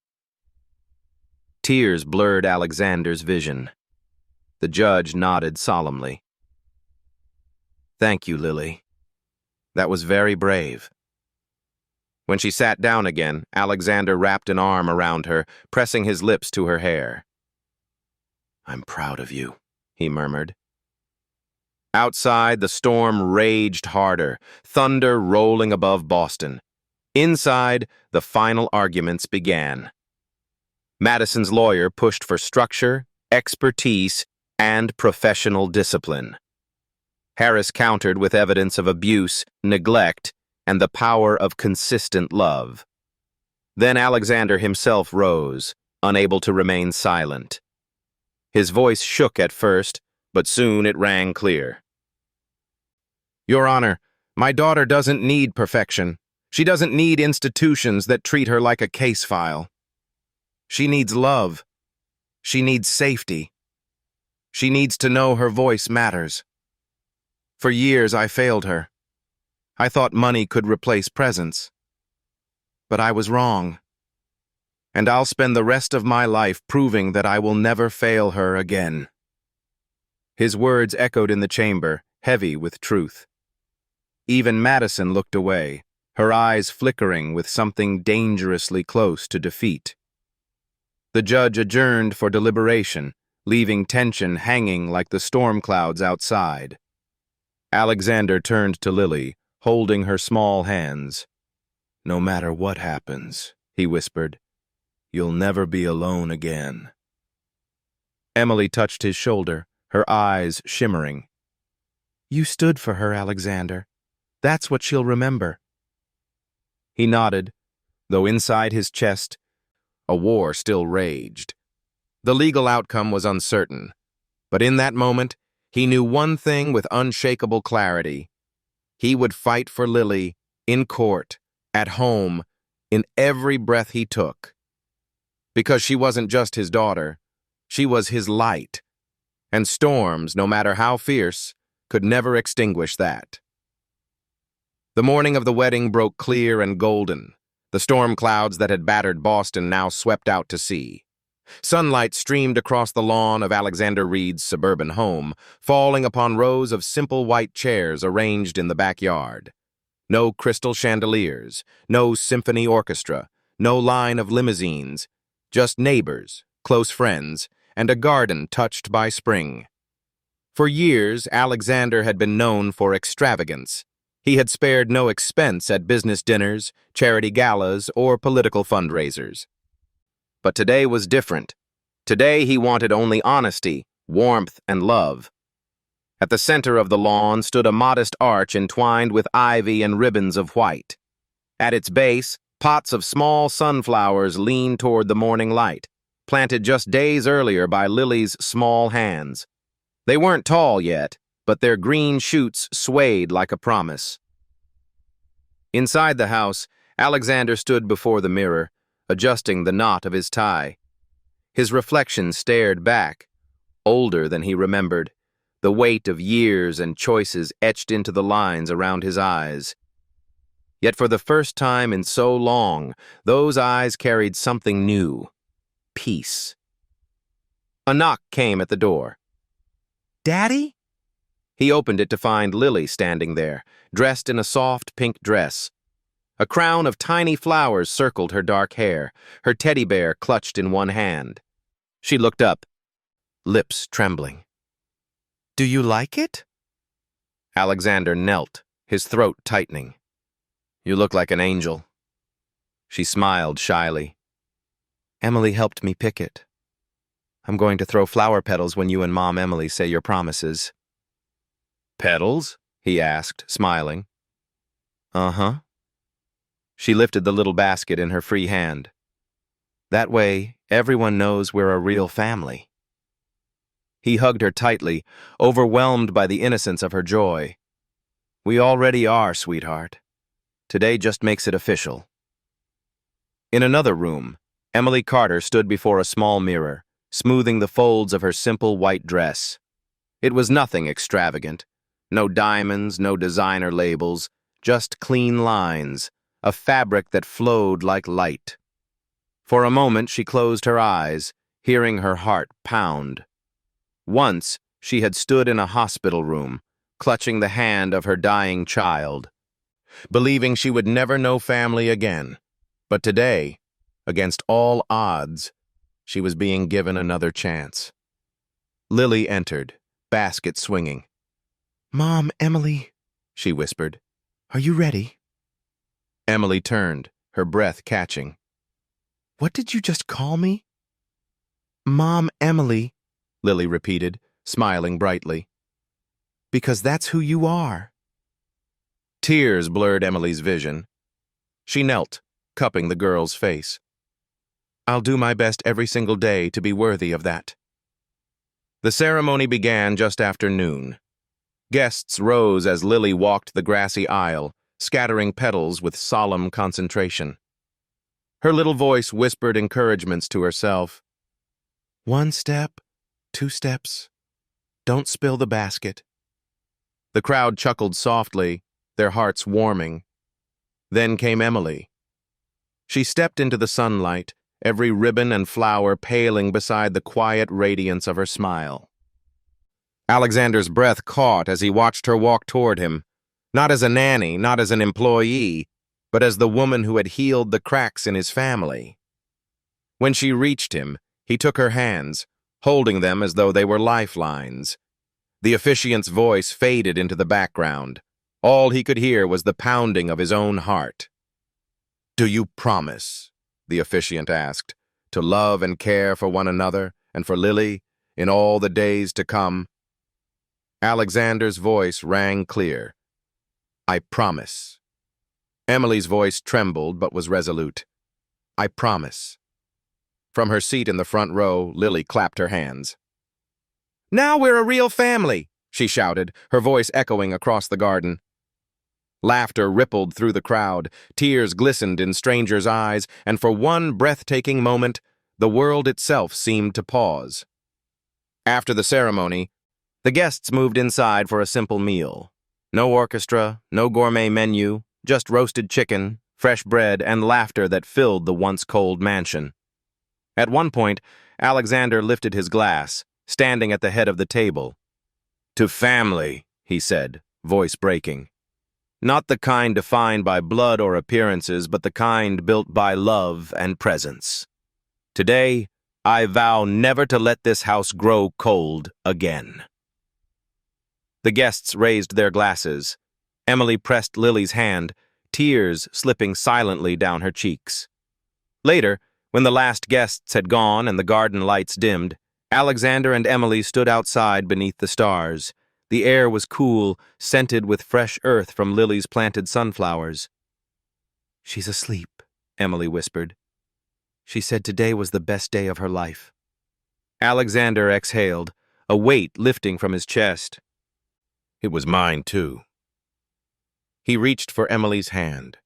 Tears blurred Alexander's vision. The judge nodded solemnly. "Thank you, Lily. That was very brave." When she sat down again, Alexander wrapped an arm around her, pressing his lips to her hair. "I'm proud of you," he murmured. Outside, the storm raged harder, thunder rolling above Boston. Inside, the final arguments began. Madison's lawyer pushed for structure, expertise, and professional discipline. Harris countered with evidence of abuse, neglect, and the power of consistent love. Then Alexander himself rose, unable to remain silent. His voice shook at first, but soon it rang clear. "Your Honor, my daughter doesn't need perfection. She doesn't need institutions that treat her like a case file. She needs love. She needs safety. She needs to know her voice matters. For years I failed her. I thought money could replace presence. But I was wrong. And I'll spend the rest of my life proving that I will never fail her again." His words echoed in the chamber, heavy with truth. Even Madison looked away, her eyes flickering with something dangerously close to defeat. The judge adjourned for deliberation, leaving tension hanging like the storm clouds outside. Alexander turned to Lily, holding her small hands. "No matter what happens," he whispered, "you'll never be alone again." Emily touched his shoulder, her eyes shimmering. "You stood for her, Alexander. That's what she'll remember." He nodded, though inside his chest, a war still raged. The legal outcome was uncertain, but in that moment, he knew one thing with unshakable clarity. He would fight for Lily, in court, at home, in every breath he took. Because she wasn't just his daughter, she was his light, and storms, no matter how fierce, could never extinguish that. The morning of the wedding broke clear and golden. The storm clouds that had battered Boston now swept out to sea. Sunlight streamed across the lawn of Alexander Reed's suburban home, falling upon rows of simple white chairs arranged in the backyard. No crystal chandeliers, no symphony orchestra, no line of limousines, just neighbors, close friends, and a garden touched by spring. For years, Alexander had been known for extravagance. He had spared no expense at business dinners, charity galas, or political fundraisers. But today was different. Today he wanted only honesty, warmth, and love. At the center of the lawn stood a modest arch entwined with ivy and ribbons of white. At its base, pots of small sunflowers leaned toward the morning light, planted just days earlier by Lily's small hands. They weren't tall yet, but their green shoots swayed like a promise. Inside the house, Alexander stood before the mirror, adjusting the knot of his tie. His reflection stared back, older than he remembered, the weight of years and choices etched into the lines around his eyes. Yet for the first time in so long, those eyes carried something new: peace. A knock came at the door. "Daddy?" He opened it to find Lily standing there, dressed in a soft pink dress. A crown of tiny flowers circled her dark hair, her teddy bear clutched in one hand. She looked up, lips trembling. "Do you like it?" Alexander knelt, his throat tightening. "You look like an angel." She smiled shyly. "Emily helped me pick it. I'm going to throw flower petals when you and Mom Emily say your promises." "Petals?" he asked, smiling. "Uh-huh." She lifted the little basket in her free hand. "That way, everyone knows we're a real family." He hugged her tightly, overwhelmed by the innocence of her joy. "We already are, sweetheart. Today just makes it official." In another room, Emily Carter stood before a small mirror, smoothing the folds of her simple white dress. It was nothing extravagant. No diamonds, no designer labels, just clean lines, a fabric that flowed like light. For a moment she closed her eyes, hearing her heart pound. Once she had stood in a hospital room, clutching the hand of her dying child, believing she would never know family again. But today, against all odds, she was being given another chance. Lily entered, basket swinging. "Mom, Emily," she whispered. "Are you ready?" Emily turned, her breath catching. "What did you just call me?" "Mom, Emily," Lily repeated, smiling brightly. "Because that's who you are." Tears blurred Emily's vision. She knelt, cupping the girl's face. "I'll do my best every single day to be worthy of that." The ceremony began just after noon. Guests rose as Lily walked the grassy aisle, scattering petals with solemn concentration. Her little voice whispered encouragements to herself. "One step, 2 steps. Don't spill the basket." The crowd chuckled softly, their hearts warming. Then came Emily. She stepped into the sunlight, every ribbon and flower paling beside the quiet radiance of her smile. Alexander's breath caught as he watched her walk toward him, not as a nanny, not as an employee, but as the woman who had healed the cracks in his family. When she reached him, he took her hands, holding them as though they were lifelines. The officiant's voice faded into the background. All he could hear was the pounding of his own heart. "Do you promise," the officiant asked, "to love and care for one another and for Lily in all the days to come?" Alexander's voice rang clear. "I promise." Emily's voice trembled but was resolute. "I promise." From her seat in the front row, Lily clapped her hands. "Now we're a real family," she shouted, her voice echoing across the garden. Laughter rippled through the crowd, tears glistened in strangers' eyes, and for one breathtaking moment, the world itself seemed to pause. After the ceremony, the guests moved inside for a simple meal. No orchestra, no gourmet menu, just roasted chicken, fresh bread, and laughter that filled the once-cold mansion. At one point, Alexander lifted his glass, standing at the head of the table. "To family," he said, voice breaking. "Not the kind defined by blood or appearances, but the kind built by love and presence. Today, I vow never to let this house grow cold again." The guests raised their glasses. Emily pressed Lily's hand, tears slipping silently down her cheeks. Later, when the last guests had gone and the garden lights dimmed, Alexander and Emily stood outside beneath the stars. The air was cool, scented with fresh earth from Lily's planted sunflowers. "She's asleep," Emily whispered. "She said today was the best day of her life." Alexander exhaled, a weight lifting from his chest. "It was mine, too." He reached for Emily's hand.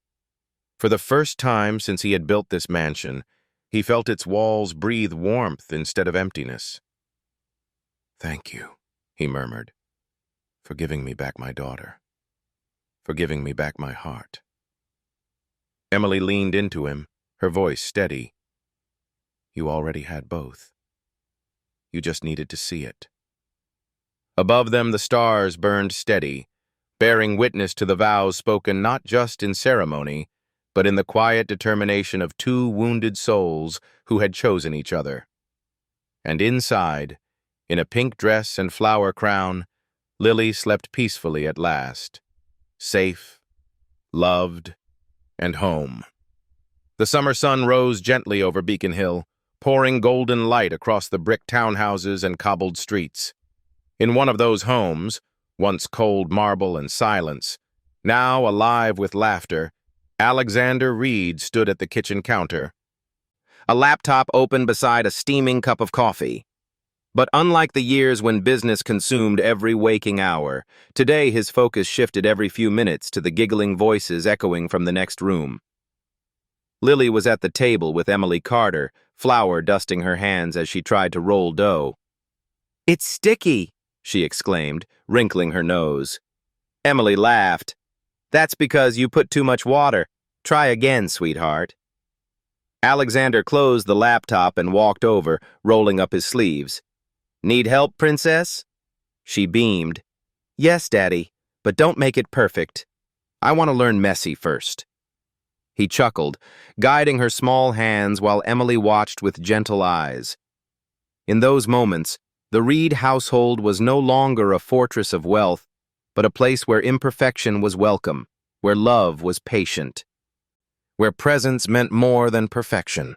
For the first time since he had built this mansion, he felt its walls breathe warmth instead of emptiness. "Thank you," he murmured, "for giving me back my daughter, for giving me back my heart." Emily leaned into him, her voice steady. "You already had both. You just needed to see it." Above them the stars burned steady, bearing witness to the vows spoken not just in ceremony, but in the quiet determination of two wounded souls who had chosen each other. And inside, in a pink dress and flower crown, Lily slept peacefully at last, safe, loved, and home. The summer sun rose gently over Beacon Hill, pouring golden light across the brick townhouses and cobbled streets. In one of those homes, once cold marble and silence, now alive with laughter, Alexander Reed stood at the kitchen counter. A laptop open beside a steaming cup of coffee. But unlike the years when business consumed every waking hour, today his focus shifted every few minutes to the giggling voices echoing from the next room. Lily was at the table with Emily Carter, flour dusting her hands as she tried to roll dough. "It's sticky," she exclaimed, wrinkling her nose. Emily laughed. "That's because you put too much water. Try again, sweetheart." Alexander closed the laptop and walked over, rolling up his sleeves. "Need help, princess?" She beamed. "Yes, Daddy, but don't make it perfect. I want to learn messy first." He chuckled, guiding her small hands while Emily watched with gentle eyes. In those moments, the Reed household was no longer a fortress of wealth, but a place where imperfection was welcome, where love was patient, where presence meant more than perfection.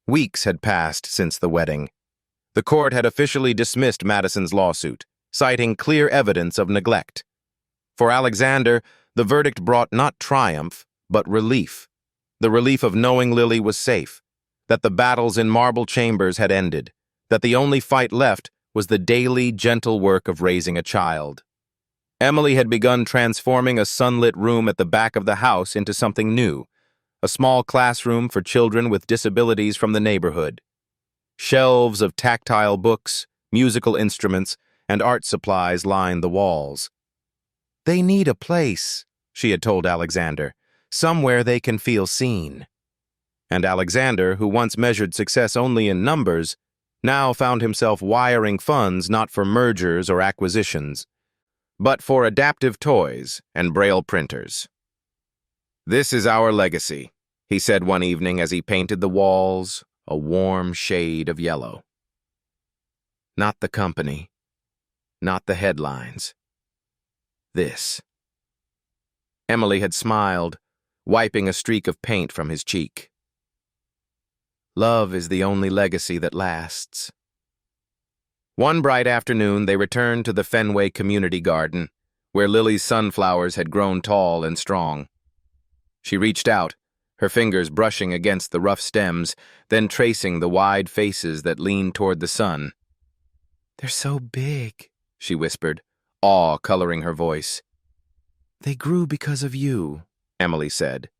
Weeks had passed since the wedding. The court had officially dismissed Madison's lawsuit, citing clear evidence of neglect. For Alexander, the verdict brought not triumph, but relief. The relief of knowing Lily was safe, that the battles in marble chambers had ended, that the only fight left was the daily, gentle work of raising a child. Emily had begun transforming a sunlit room at the back of the house into something new, a small classroom for children with disabilities from the neighborhood. Shelves of tactile books, musical instruments, and art supplies lined the walls. "They need a place," she had told Alexander, "somewhere they can feel seen." And Alexander, who once measured success only in numbers, now found himself wiring funds not for mergers or acquisitions, but for adaptive toys and braille printers. "This is our legacy," he said one evening as he painted the walls a warm shade of yellow. Not the company, not the headlines. This. Emily had smiled, wiping a streak of paint from his cheek. Love is the only legacy that lasts. One bright afternoon, they returned to the Fenway Community Garden, where Lily's sunflowers had grown tall and strong. She reached out, her fingers brushing against the rough stems, then tracing the wide faces that leaned toward the sun. "They're so big," she whispered, awe coloring her voice. "They grew because of you," Emily said.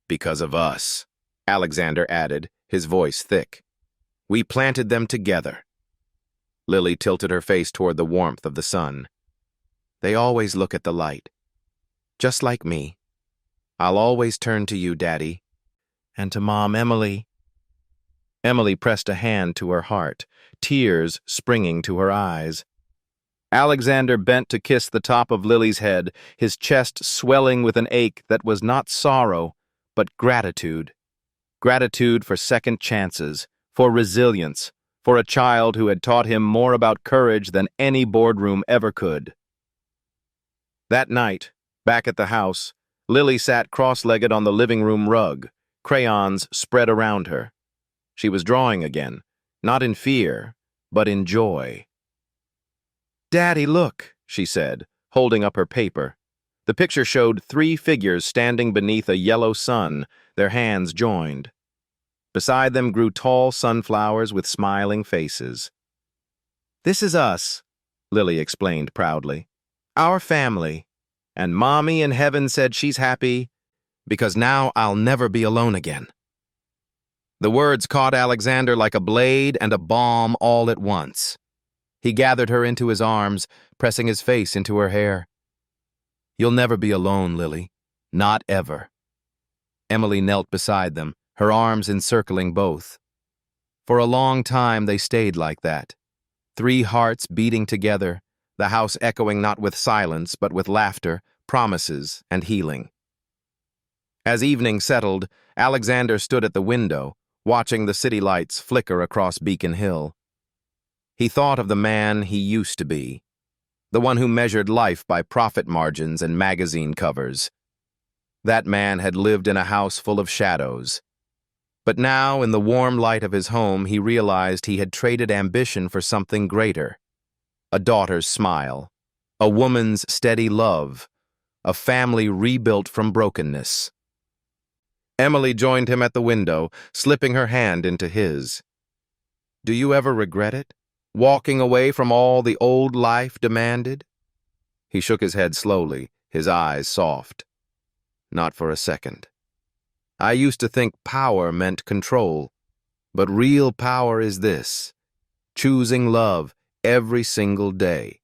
"Because of us," Alexander added, his voice thick. "We planted them together." Lily tilted her face toward the warmth of the sun. "They always look at the light. Just like me. I'll always turn to you, Daddy. And to Mom, Emily." Emily pressed a hand to her heart, tears springing to her eyes. Alexander bent to kiss the top of Lily's head, his chest swelling with an ache that was not sorrow, but gratitude. Gratitude for second chances, for resilience, for a child who had taught him more about courage than any boardroom ever could. That night, back at the house, Lily sat cross-legged on the living room rug, crayons spread around her. She was drawing again, not in fear, but in joy. "Daddy, look," she said, holding up her paper. The picture showed 3 figures standing beneath a yellow sun, their hands joined. Beside them grew tall sunflowers with smiling faces. "This is us," Lily explained proudly. "Our family. And Mommy in heaven said she's happy because now I'll never be alone again." The words caught Alexander like a blade and a bomb all at once. He gathered her into his arms, pressing his face into her hair. "You'll never be alone, Lily. Not ever." Emily knelt beside them, her arms encircling both. For a long time they stayed like that, 3 hearts beating together, the house echoing not with silence but with laughter, promises, and healing. As evening settled, Alexander stood at the window, watching the city lights flicker across Beacon Hill. He thought of the man he used to be, the one who measured life by profit margins and magazine covers. That man had lived in a house full of shadows. But now, in the warm light of his home, he realized he had traded ambition for something greater. A daughter's smile, a woman's steady love, a family rebuilt from brokenness. Emily joined him at the window, slipping her hand into his. "Do you ever regret it? Walking away from all the old life demanded?" He shook his head slowly, his eyes soft. "Not for a second. I used to think power meant control, but real power is this, choosing love every single day."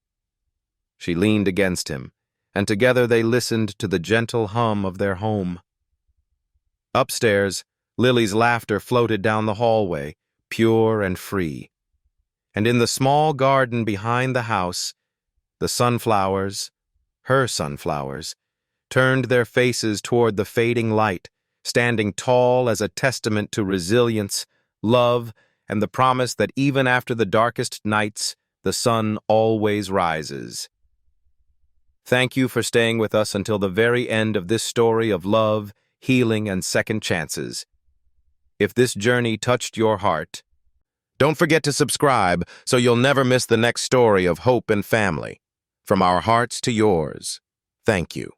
She leaned against him, and together they listened to the gentle hum of their home. Upstairs, Lily's laughter floated down the hallway, pure and free. And in the small garden behind the house, the sunflowers, her sunflowers, turned their faces toward the fading light, standing tall as a testament to resilience, love, and the promise that even after the darkest nights, the sun always rises. Thank you for staying with us until the very end of this story of love, healing, and second chances. If this journey touched your heart, don't forget to subscribe so you'll never miss the next story of hope and family. From our hearts to yours, thank you.